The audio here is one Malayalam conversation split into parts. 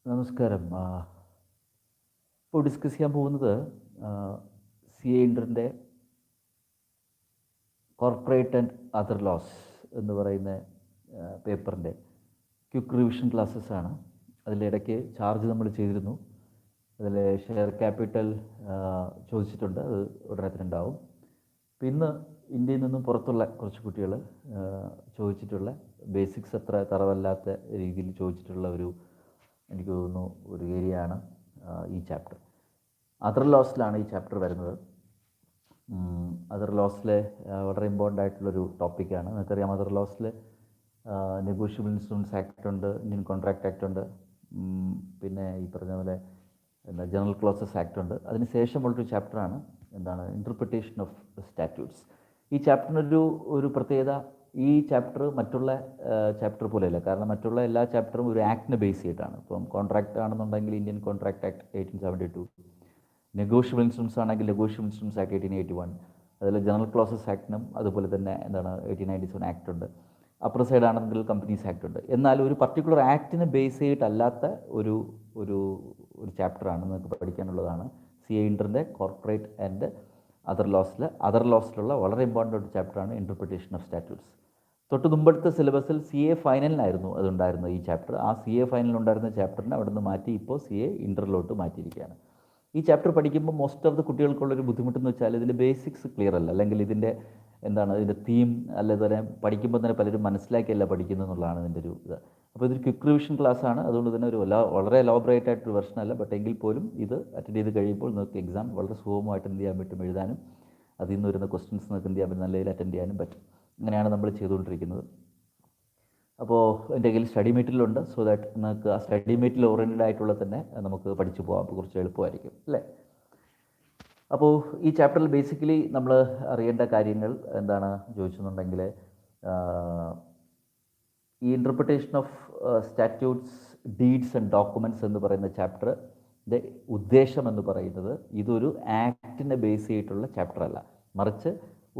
നമസ്കാരം. ഇപ്പോൾ ഡിസ്കസ് ചെയ്യാൻ പോകുന്നത് സി എ ഇൻ്ററിൻ്റെ കോർപ്പറേറ്റ് ആൻഡ് അതർ ലോസ് എന്ന് പറയുന്ന പേപ്പറിൻ്റെ ക്വിക്ക് റിവിഷൻ ക്ലാസ്സസ് ആണ്. അതിലിടയ്ക്ക് ചാർജ് നമ്മൾ ചെയ്തിരുന്നു. അതിൽ ഷെയർ ക്യാപിറ്റൽ ചോദിച്ചിട്ടുണ്ട്, അത് ഉടനെ തന്നെ ഉണ്ടാവും. പിന്നെ ഇന്ത്യയിൽ നിന്നും പുറത്തുള്ള കുറച്ച് കുട്ടികൾ ചോദിച്ചിട്ടുള്ള ബേസിക്സ് അത്ര തറവല്ലാത്ത രീതിയിൽ ചോദിച്ചിട്ടുള്ള എനിക്ക് തോന്നുന്നു ഒരു ഏരിയയാണ് ഈ ചാപ്റ്റർ. അതർ ലോസിലാണ് ഈ ചാപ്റ്റർ വരുന്നത്. അതർ ലോസിലെ വളരെ ഇമ്പോർട്ടൻ്റ് ആയിട്ടുള്ളൊരു ടോപ്പിക്കാണ്. നിങ്ങൾക്കറിയാം, അതർ ലോസിൽ നെഗോഷ്യബിൾ ഇൻസ്ട്രുമെൻറ്റ്സ് ആക്ട് ഉണ്ട്, ഇന്ത്യൻ കോൺട്രാക്ട് ആക്ട് ഉണ്ട്, പിന്നെ ഈ പറഞ്ഞ പോലെ ജനറൽ ക്ലോസസ് ആക്ട് ഉണ്ട്. അതിന് ശേഷമുള്ളൊരു ചാപ്റ്ററാണ് ഇൻ്റർപ്രിട്ടേഷൻ ഓഫ് സ്റ്റാറ്റ്യൂട്ട്സ്. ഈ ചാപ്റ്ററിനൊരു പ്രത്യേകത, ഈ ചാപ്റ്റർ മറ്റുള്ള ചാപ്റ്റർ പോലെയല്ല. കാരണം മറ്റുള്ള എല്ലാ ചാപ്റ്ററും ഒരു ആക്ടിനെ ബേസ് ചെയ്തിട്ടാണ്. ഇപ്പം കോൺട്രാക്റ്റ് ആണെന്നുണ്ടെങ്കിൽ Indian contract act 1872, negotiable instruments ആണെങ്കിൽ നെഗോഷ്യബിൾ ഇൻസ്ട്രുമെൻറ്റ്സ് ആക്ട് 1881, അതിൽ ജനറൽ ക്ലോസസ് ആക്ടിനും അതുപോലെ തന്നെ 1897 ആക്ട് ഉണ്ട്. അപ്പർ സൈഡ് ആണെങ്കിൽ കമ്പനീസ് ആക്ട് ഉണ്ട്. എന്നാൽ ഒരു പർട്ടിക്കുലർ ആക്ടിനെ ബേസ് ചെയ്തിട്ടല്ലാത്ത ഒരു ഒരു ഒരു ചാപ്റ്ററാണ് നിങ്ങൾക്ക് പഠിക്കാനുള്ളതാണ് സി എ ഇൻ്ററിൻ്റെ കോർപ്പറേറ്റ് ആൻഡ് അതർ ലോസിലുള്ള വളരെ ഇമ്പോർട്ടൻ്റ് ഒരു ചാപ്റ്ററാണ് ഇൻ്റർപ്രിട്ടേഷൻ ഓഫ് സ്റ്റാറ്റ്യൂട്ട്സ്. തൊട്ട് മുമ്പത്തെ സിലബസിൽ സി എ ഫൈനലിനായിരുന്നു അതുണ്ടായിരുന്നത് ഈ ചാപ്റ്റർ. ആ സി എ ഫൈനലിലുണ്ടായിരുന്ന ചാപ്റ്ററിനെ അവിടെ നിന്ന് മാറ്റി ഇപ്പോൾ സി എ ഇൻ്ററിലോട്ട് മാറ്റിയിരിക്കുകയാണ്. ഈ ചാപ്റ്റർ പഠിക്കുമ്പോൾ മോസ്റ്റ് ഓഫ് ദ കുട്ടികൾക്കുള്ളൊരു ബുദ്ധിമുട്ടെന്ന് വെച്ചാൽ ഇതിൻ്റെ ബേസിക്സ് ക്ലിയർ അല്ല, അല്ലെങ്കിൽ ഇതിൻ്റെ ഇതിൻ്റെ തീം തന്നെ പഠിക്കുമ്പോൾ തന്നെ പലരും മനസ്സിലാക്കിയല്ല പഠിക്കുന്നത് എന്നുള്ളതാണ് ഇതിൻ്റെ ഒരു ഇത്. അപ്പോൾ ഇതൊരു ക്വിക്ക് റിവിഷൻ ക്ലാസ്സാണ്. അതുകൊണ്ട് തന്നെ വളരെ എലോബറേറ്റ് ആയിട്ടൊരു വെർഷൻ അല്ല. ബട്ട് എങ്കിൽ പോലും ഇത് അറ്റൻഡ് ചെയ്ത് കഴിയുമ്പോൾ നിങ്ങൾക്ക് എക്സാം വളരെ സുഗമമായിട്ട് എന്ത് ചെയ്യാൻ പറ്റും, എഴുതാനും അതിൽ നിന്ന് വരുന്ന ക്വസ്റ്റ്യൻസ് നിങ്ങൾക്ക് എന്ത് ചെയ്യാൻ പറ്റും, നല്ല രീതിയിൽ അറ്റൻഡ് ചെയ്യാനും പറ്റും. അങ്ങനെയാണ് നമ്മൾ ചെയ്തുകൊണ്ടിരിക്കുന്നത്. അപ്പോൾ എൻ്റെ കയ്യിൽ സ്റ്റഡി മെറ്റീരിയലുണ്ട്. സോ ദാറ്റ് നിങ്ങൾക്ക് ആ സ്റ്റഡി മെറ്റീരിയൽ ഓറിയൻറ്റഡ് ആയിട്ടുള്ള തന്നെ നമുക്ക് പഠിച്ചു പോകാം. അപ്പോൾ കുറച്ച് എളുപ്പമായിരിക്കും അല്ലേ. അപ്പോൾ ഈ ചാപ്റ്ററിൽ ബേസിക്കലി നമ്മൾ അറിയേണ്ട കാര്യങ്ങൾ ചോദിച്ചെന്നുണ്ടെങ്കിൽ, ഈ interpretation of statutes, deeds and documents എന്ന് പറയുന്ന ചാപ്റ്ററിൻ്റെ ഉദ്ദേശം എന്ന് പറയുന്നത് ഇതൊരു ആക്ടിനെ ബേസ് ചെയ്തിട്ടുള്ള ചാപ്റ്റർ അല്ല, മറിച്ച്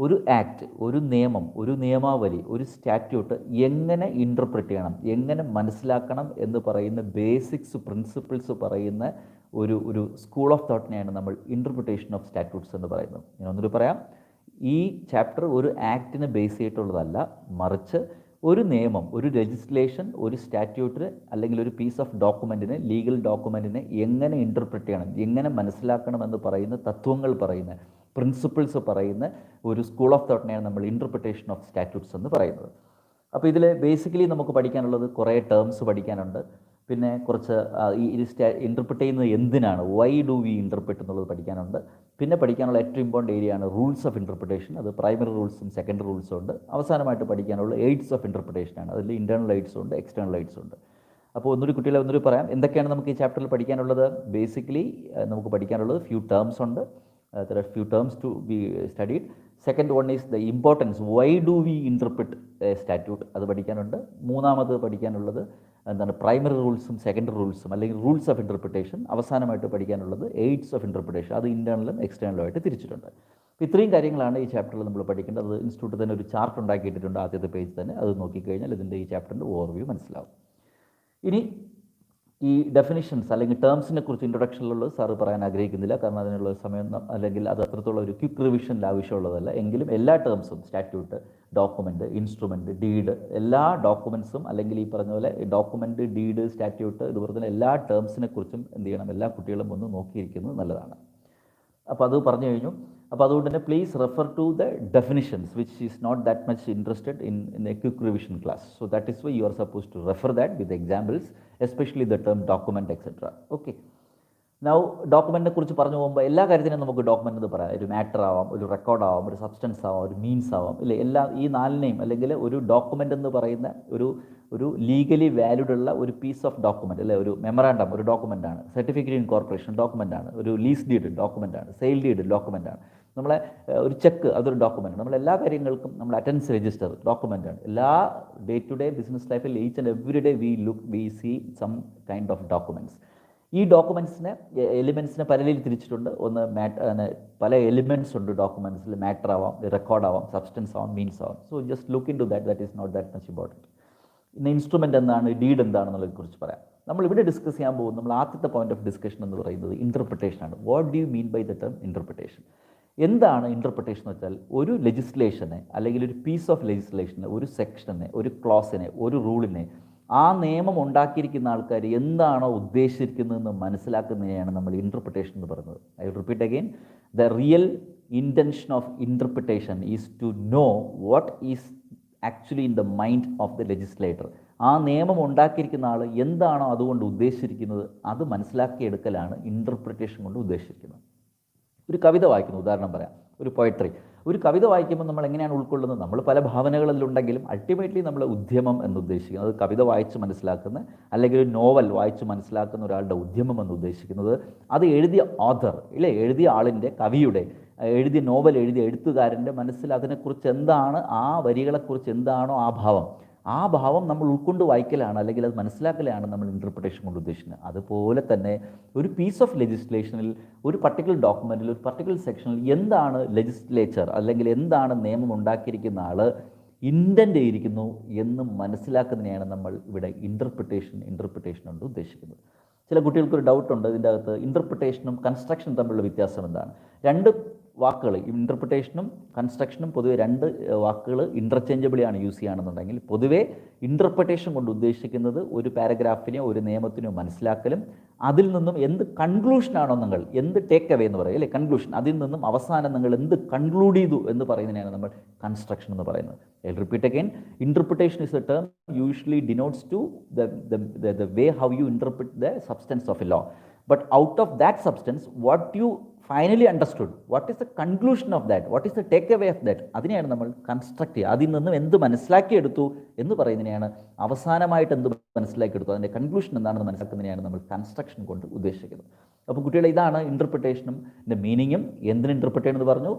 ഒരു ആക്ട്, ഒരു നിയമം, ഒരു നിയമാവലി, ഒരു സ്റ്റാറ്റ്യൂട്ട് എങ്ങനെ ഇൻ്റർപ്രിറ്റ് ചെയ്യണം, എങ്ങനെ മനസ്സിലാക്കണം എന്ന് പറയുന്ന ബേസിക്സ് പ്രിൻസിപ്പിൾസ് പറയുന്ന ഒരു സ്കൂൾ ഓഫ് തോട്ടിനെയാണ് നമ്മൾ ഇൻ്റർപ്രിട്ടേഷൻ ഓഫ് സ്റ്റാറ്റ്യൂട്ട്സ് എന്ന് പറയുന്നത്. ഞാൻ ഒന്നുകൂടി പറയാം, ഈ ചാപ്റ്റർ ഒരു ആക്ടിനെ ബേസ് ചെയ്തിട്ടുള്ളതല്ല, മറിച്ച് ഒരു നിയമം, ഒരു ലെജിസ്ലേഷൻ, ഒരു സ്റ്റാറ്റ്യൂട്ടിന് അല്ലെങ്കിൽ ഒരു പീസ് ഓഫ് ഡോക്യുമെൻറ്റിനെ, ലീഗൽ ഡോക്യുമെൻറ്റിനെ എങ്ങനെ ഇൻ്റർപ്രിറ്റ് ചെയ്യണം, എങ്ങനെ മനസ്സിലാക്കണം എന്ന് പറയുന്ന തത്വങ്ങൾ പറയുന്ന, പ്രിൻസിപ്പിൾസ് പറയുന്ന ഒരു സ്കൂൾ ഓഫ് തോട്ടിനെയാണ് നമ്മൾ ഇൻ്റർപ്രിട്ടേഷൻ ഓഫ് സ്റ്റാറ്റ്യൂട്ട്സ് എന്ന് പറയുന്നത്. അപ്പോൾ ഇതിൽ ബേസിക്കലി നമുക്ക് പഠിക്കാനുള്ളത് കുറേ ടേംസ് പഠിക്കാനുണ്ട്. പിന്നെ കുറച്ച് ഇൻ്റർപ്രിറ്റ് ചെയ്യുന്നത് എന്തിനാണ്, വൈ ഡു വി ഇൻ്റർപ്രിറ്റ് എന്നുള്ളത് പഠിക്കാനുണ്ട്. പിന്നെ പഠിക്കാനുള്ള ഏറ്റവും ഇമ്പോർട്ടൻ്റ് ഏരിയയാണ് റൂൾസ് ഓഫ് ഇൻ്റർപ്രിട്ടേഷൻ. അത് പ്രൈമറി റൂൾസും സെക്കൻഡറി റൂൾസും ഉണ്ട്. അവസാനമായിട്ട് പഠിക്കാനുള്ള എയ്ഡ്സ് ഓഫ് ഇൻ്റർപ്രിട്ടേഷനാണ്. അതിൽ ഇൻറ്റേർണൽ എയ്ഡ്സും ഉണ്ട്, എക്സ്റ്റേണൽ എയ്ഡ്സും ഉണ്ട്. അപ്പോൾ ഒന്നുകൂടി പറയാം എന്തൊക്കെയാണ് നമുക്ക് ഈ ചാപ്റ്ററിൽ പഠിക്കാനുള്ളത്. ബേസിക്കലി നമുക്ക് പഠിക്കാനുള്ളത് ഫ്യൂ ടേംസ് ഉണ്ട്. There are few terms to be studied. Second one is the importance. Why do we interpret a statute? അത് പഠിക്കാനുണ്ട്. മൂന്നാമത് പഠിക്കാനുള്ളത് പ്രൈമറി റൂൾസും സെക്കൻഡറി റൂൾസും അല്ലെങ്കിൽ റൂൾസ് ഓഫ് ഇൻ്റർപ്രിട്ടേഷൻ. അവസാനമായിട്ട് പഠിക്കാനുള്ളത് എയ്ഡ്സ് ഓഫ് ഇൻ്റർപ്രിട്ടേഷൻ. അത് ഇൻറ്റേർണലും എക്സ്റ്റേണലും ആയിട്ട് തിരിച്ചിട്ടുണ്ട്. അപ്പോൾ ഇത്രയും കാര്യങ്ങളാണ് ഈ ചാപ്റ്ററിൽ നമ്മൾ പഠിക്കേണ്ടത്. അത് ഇൻസ്റ്റിറ്റ്യൂട്ട് തന്നെ ഒരു ചാർട്ട് ഉണ്ടാക്കിയിട്ടുണ്ട്, ആദ്യത്തെ പേജ് തന്നെ. അത് നോക്കിക്കഴിഞ്ഞാൽ ഇതിൻ്റെ ഈ ചാപ്റ്ററിൻ്റെ ഓവർവ്യൂ മനസ്സിലാവും. ഇനി ഈ ഡെഫിനിഷൻസ് അല്ലെങ്കിൽ ടേംസിനെ കുറിച്ച് ഇൻട്രൊഡക്ഷനിലുള്ളത് സാറ് പറയാൻ ആഗ്രഹിക്കുന്നില്ല, കാരണം അതിനുള്ള സമയം അല്ലെങ്കിൽ അത് അത്രത്തോളം ഒരു ക്വിക്ക് റിവിഷനിൽ ആവശ്യമുള്ളതല്ല. എങ്കിലും എല്ലാ ടേംസും, സ്റ്റാറ്റ്യൂട്ട്, ഡോക്യുമെൻറ്റ്, ഇൻസ്ട്രുമെൻറ്റ്, ഡീഡ്, എല്ലാ ഡോക്യുമെൻറ്റ്സും അല്ലെങ്കിൽ ഈ പറഞ്ഞ പോലെ ഡോക്യുമെൻറ്റ്, ഡീഡ്, സ്റ്റാറ്റ്യൂട്ട്, ഇതുപോലെ തന്നെ എല്ലാ ടേംസിനെ കുറിച്ചും എന്ത് ചെയ്യണം, എല്ലാ കുട്ടികളും ഒന്ന് നോക്കിയിരിക്കുന്നത് നല്ലതാണ്. അപ്പോൾ അത് പറഞ്ഞു കഴിഞ്ഞു. അപ്പോൾ അതുകൊണ്ട് തന്നെ please refer to the definitions which is not that much interested in a quick revision class. So that is why you are suppose to refer that with examples, especially the term document etcetera. Okay, now ഡോക്യുമെൻറ്റിനെ കുറിച്ച് പറഞ്ഞു പോകുമ്പോൾ എല്ലാ കാര്യത്തിനും നമുക്ക് ഡോക്യുമെൻ്റ് എന്ന് പറയാം. ഒരു മാറ്റർ ആവാം, ഒരു റെക്കോർഡ് ആവാം, ഒരു സബ്സ്റ്റൻസ് ആവാം, ഒരു മീൻസ് ആവാം, ഇല്ലേ. ഈ നാലിനെയും അല്ലെങ്കിൽ ഒരു ഡോക്യുമെൻ്റ് എന്ന് പറയുന്ന ഒരു ലീഗലി വാലിഡ് ഉള്ള ഒരു പീസ് ഓഫ് ഡോക്യുമെൻറ്റ്, അല്ലെ. ഒരു മെമ്മറാണ്ടം ഒരു ഡോക്യുമെൻ്റാണ്, സർട്ടിഫിക്കറ്റ് ഇൻകോർപ്പറേഷൻ ഡോക്യുമെൻ്റാണ്, ഒരു ലീസ് ഡീഡ് ഡോക്യുമെൻ്റാണ്, സെയിൽ ഡീഡ് ഡോക്യുമെൻ്റാണ്, നമ്മളെ ഒരു ചെക്ക് അതൊരു ഡോക്യുമെൻ്റ്. നമ്മളെല്ലാ കാര്യങ്ങൾക്കും നമ്മൾ അറ്റൻഡൻസ് രജിസ്റ്റർ ഡോക്യുമെൻ്റാണ്. എല്ലാ ഡേ ടു ഡേ ബിസിനസ് ലൈഫിൽ each and every day we see some kind of documents. ഈ ഡോക്യുമെൻറ്റ്സിനെ എലിമെൻറ്റ്സിനെ പല രീതിയിൽ തിരിച്ചിട്ടുണ്ട്. ഒന്ന് പല എലിമെൻറ്റ്സ് ഉണ്ട് ഡോക്യുമെൻറ്റ്സിൽ. മാറ്റർ ആവാം, റെക്കോർഡ് ആവാം, സബ്സ്റ്റൻസ് ആവാം, മീൻസ് ആവാം. So just look into that is not that much important. പിന്നെ ഇൻസ്ട്രുമെൻ്റ് എന്താണ്, ഡീഡ് എന്താണെന്നുള്ളതിനെ കുറിച്ച് പറയാം. നമ്മളിവിടെ ഡിസ്കസ് ചെയ്യാൻ പോകും നമ്മൾ ആദ്യത്തെ പോയിന്റ് ഓഫ് ഡിസ്കഷൻ എന്ന് പറയുന്നത് ഇൻ്റർപ്രിട്ടേഷനാണ്. What do you mean by the term interpretation? എന്താണ് ഇൻ്റർപ്രിട്ടേഷൻ എന്ന് വെച്ചാൽ ഒരു ലെജിസ്ലേഷനെ അല്ലെങ്കിൽ ഒരു പീസ് ഓഫ് ലെജിസ്ലേഷനെ, ഒരു സെക്ഷനെ, ഒരു ക്ലോസിനെ, ഒരു റൂളിനെ ആ നിയമം ഉണ്ടാക്കിയിരിക്കുന്ന ആൾക്കാർ എന്താണോ ഉദ്ദേശിച്ചിരിക്കുന്നതെന്ന് മനസ്സിലാക്കുന്നതിനെയാണ് നമ്മൾ ഇൻ്റർപ്രിട്ടേഷൻ എന്ന് പറയുന്നത്. I repeat again, the real intention of interpretation is to know what is actually in the mind of the legislator. ആ നിയമം ഉണ്ടാക്കിയിരിക്കുന്ന ആൾ എന്താണോ അതുകൊണ്ട് ഉദ്ദേശിച്ചിരിക്കുന്നത് അത് മനസ്സിലാക്കിയെടുക്കലാണ് ഇൻ്റർപ്രിട്ടേഷൻ കൊണ്ട് ഉദ്ദേശിച്ചിരിക്കുന്നത്. ഒരു കവിത വായിക്കുന്നു, ഉദാഹരണം പറയാം, ഒരു പോയട്രി. ഒരു കവിത വായിക്കുമ്പോൾ നമ്മൾ എങ്ങനെയാണ് ഉൾക്കൊള്ളുന്നത്? നമ്മൾ പല ഭാവനകളിലുണ്ടെങ്കിലും അൾട്ടിമേറ്റ്ലി നമ്മൾ ഉദ്യമം എന്ന് ഉദ്ദേശിക്കുന്നത് കവിത വായിച്ച് മനസ്സിലാക്കുന്ന, അല്ലെങ്കിൽ ഒരു നോവൽ വായിച്ച് മനസ്സിലാക്കുന്ന ഒരാളുടെ ഉദ്യമം എന്ന് ഉദ്ദേശിക്കുന്നത് അത് എഴുതിയ ഓഥർ ഇല്ലേ, എഴുതിയ ആളിൻ്റെ, കവിയുടെ, എഴുതിയ നോവൽ എഴുതിയ എഴുത്തുകാരൻ്റെ മനസ്സിൽ അതിനെക്കുറിച്ച് എന്താണ്, ആ വരികളെക്കുറിച്ച് എന്താണോ ആ ഭാവം നമ്മൾ ഉൾക്കൊണ്ട് വായിക്കലാണ്, അല്ലെങ്കിൽ അത് മനസ്സിലാക്കലാണ് നമ്മൾ ഇൻ്റർപ്രിട്ടേഷൻ കൊണ്ട് ഉദ്ദേശിക്കുന്നത്. അതുപോലെ തന്നെ ഒരു പീസ് ഓഫ് ലെജിസ്ലേഷനിൽ, ഒരു പർട്ടിക്കുലർ ഡോക്യുമെൻറ്റിൽ, ഒരു പർട്ടിക്കുലർ സെക്ഷനിൽ എന്താണ് ലെജിസ്ലേച്ചർ അല്ലെങ്കിൽ എന്താണ് നിയമം ഉണ്ടാക്കിയിരിക്കുന്ന ആൾ ഇൻറ്റൻറ്റ് ചെയ്തിരിക്കുന്നു എന്ന് മനസ്സിലാക്കുന്നതിനെയാണ് നമ്മൾ ഇവിടെ ഇൻ്റർപ്രിട്ടേഷൻ കൊണ്ട് ഉദ്ദേശിക്കുന്നത്. ചില കുട്ടികൾക്കൊരു ഡൗട്ടുണ്ട് ഇതിൻ്റെ അകത്ത് ഇൻ്റർപ്രിട്ടേഷനും കൺസ്ട്രക്ഷനും തമ്മിലുള്ള വ്യത്യാസം എന്താണ്? രണ്ട് വാക്കുകൾ, ഇൻ്റർപ്രിട്ടേഷനും കൺസ്ട്രക്ഷനും പൊതുവെ രണ്ട് വാക്കുകൾ ഇൻ്റർചേഞ്ചബിളിയാണ് യൂസ് ചെയ്യുകയാണെന്നുണ്ടെങ്കിൽ, പൊതുവേ ഇൻ്റർപ്രിട്ടേഷൻ കൊണ്ട് ഉദ്ദേശിക്കുന്നത് ഒരു പാരഗ്രാഫിനെയോ ഒരു നിയമത്തിനെയോ മനസ്സിലാക്കലും അതിൽ നിന്നും എന്ത് കൺക്ലൂഷനാണോ നിങ്ങൾ, എന്ത് ടേക്ക് അവേ എന്ന് പറയും അല്ലേ, കൺക്ലൂഷൻ, അതിൽ നിന്നും അവസാനം നിങ്ങൾ എന്ത് കൺക്ലൂഡ് ചെയ്തു എന്ന് പറയുന്നതിനാണ് നമ്മൾ കൺസ്ട്രക്ഷൻ എന്ന് പറയുന്നത്. I repeat again, interpretation is a term usually denotes to the way how you interpret the substance of a law, but out of that substance what you finally understood, what is the conclusion of that, what is the takeaway of that, അതിനെയാണ് നമ്മൾ കൺസ്ട്രക്ട് ചെയ്യുക. അതിൽ നിന്നും എന്ത് മനസ്സിലാക്കിയെടുത്തു എന്ന് പറയുന്നതിനെയാണ്, അവസാനമായിട്ട് എന്ത് മനസ്സിലാക്കിയെടുത്തു അതിൻ്റെ കൺക്ലൂഷൻ എന്താണെന്ന് മനസ്സിലാക്കുന്നതിനെയാണ് നമ്മൾ കൺസ്ട്രക്ഷൻ കൊണ്ട് ഉദ്ദേശിക്കുന്നത്. അപ്പോൾ കുട്ടികളെ, ഇതാണ് ഇൻ്റർപ്രിട്ടേഷനും മീനിങ്ങും. എന്തിന് ഇൻ്റർപ്രിറ്റ് ചെയ്യുന്നത് പറഞ്ഞു?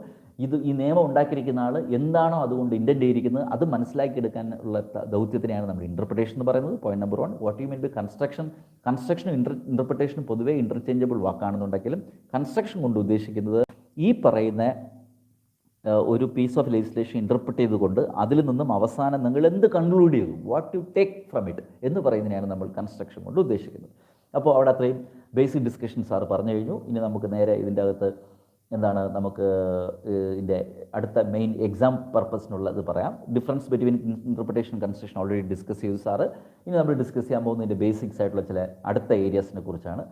ഈ നിയമം ഉണ്ടാക്കിയിരിക്കുന്ന ആൾ എന്താണോ അതുകൊണ്ട് ഇൻറ്റൻറ്റ് ചെയ്തിരിക്കുന്നത് അത് മനസ്സിലാക്കിയെടുക്കാനുള്ള ദൗത്യത്തിനെയാണ് നമ്മൾ ഇൻ്റർപ്രിട്ടേഷൻ എന്ന് പറയുന്നത്. Point number 1. What you mean by കൺസ്ട്രക്ഷനും ഇൻ്റർപ്രിട്ടേഷനും പൊതുവേ ഇൻ്റർചേഞ്ചബിൾ വാക്കാണെന്നുണ്ടെങ്കിലും കൺസ്ട്രക്ഷൻ കൊണ്ട് ഉദ്ദേശിക്കുന്നത് ഈ പറയുന്ന ഒരു പീസ് ഓഫ് ലെജിസ്ലേഷൻ ഇൻ്റർപ്രിറ്റ് ചെയ്തുകൊണ്ട് അതിൽ നിന്നും അവസാനം നിങ്ങൾ എന്ത് കൺക്ലൂഡ് ചെയ്തു, what you take from it എന്ന് പറയുന്നതിനെയാണ് നമ്മൾ കൺസ്ട്രക്ഷൻ കൊണ്ട് ഉദ്ദേശിക്കുന്നത്. അപ്പോൾ അവിടെ അത്രയും ബേസിക് ഡിസ്കഷൻ സാറ് പറഞ്ഞു കഴിഞ്ഞു. ഇനി നമുക്ക് നേരെ ഇതിൻ്റെ അകത്ത് എന്താണ്, നമുക്ക് ഇതിൻ്റെ അടുത്ത മെയിൻ എക്സാം പർപ്പസിനുള്ളത് പറയാം. Difference between interpretation construction already discuss ചെയ്തു സാറ്. ഇനി നമ്മൾ ഡിസ്കസ് ചെയ്യാൻ പോകുന്നതിൻ്റെ ബേസിക്സ് ആയിട്ടുള്ള ചില അടുത്ത ഏരിയാസിനെ കുറിച്ചാണ്.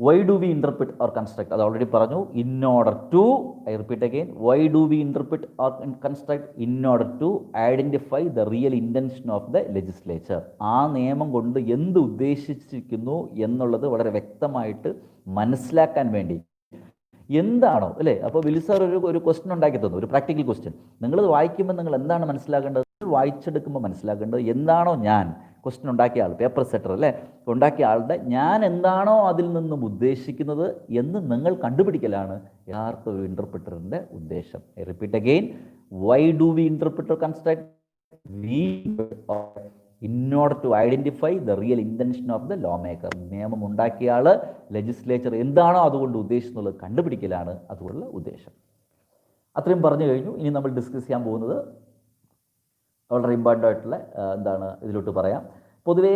Why do we interpret or construct? അത് ഓൾറെഡി പറഞ്ഞു. In order to, I repeat again, why do we interpret or construct? In order to identify the real intention of the legislature. ആ നിയമം കൊണ്ട് എന്ത് ഉദ്ദേശിച്ചിരിക്കുന്നു എന്നുള്ളത് വളരെ വ്യക്തമായിട്ട് മനസ്സിലാക്കാൻ വേണ്ടി. എന്താണോ അല്ലേ? അപ്പോൾ ബിലു സാർ ഒരു ക്വസ്റ്റ്യൻ ഉണ്ടാക്കി തന്നു, ഒരു പ്രാക്ടിക്കൽ ക്വസ്റ്റ്യൻ. നിങ്ങളത് വായിക്കുമ്പോൾ നിങ്ങൾ എന്താണ് മനസ്സിലാക്കേണ്ടത്? വായിച്ചെടുക്കുമ്പോൾ മനസ്സിലാക്കേണ്ടത് എന്താണോ ഞാൻ, ക്വസ്റ്റ്യൻ ഉണ്ടാക്കിയ ആൾ, പേപ്പർ സെറ്റർ അല്ലേ, ഉണ്ടാക്കിയ ആളുടെ ഞാൻ എന്താണോ അതിൽ നിന്നും ഉദ്ദേശിക്കുന്നത് എന്ന് നിങ്ങൾ കണ്ടുപിടിക്കലാണ് യഥാർത്ഥ ഒരു ഇൻ്റർപ്രിറ്ററിൻ്റെ ഉദ്ദേശം. I repeat again, why do we interpret or construct? We in order to identify the real intention of the lawmaker. നിയമം ഉണ്ടാക്കിയ ആൾ, ലെജിസ്ലേച്ചർ എന്താണോ അതുകൊണ്ട് ഉദ്ദേശിക്കുന്നത് കണ്ടുപിടിക്കലാണ് അതുകൊണ്ടുള്ള ഉദ്ദേശം. അത്രയും പറഞ്ഞു കഴിഞ്ഞു. ഇനി നമ്മൾ ഡിസ്കസ് ചെയ്യാൻ പോകുന്നത് വളരെ ഇമ്പോർട്ടൻ്റ് ആയിട്ടുള്ള എന്താണ് ഇതിലോട്ട് പറയാം. പൊതുവേ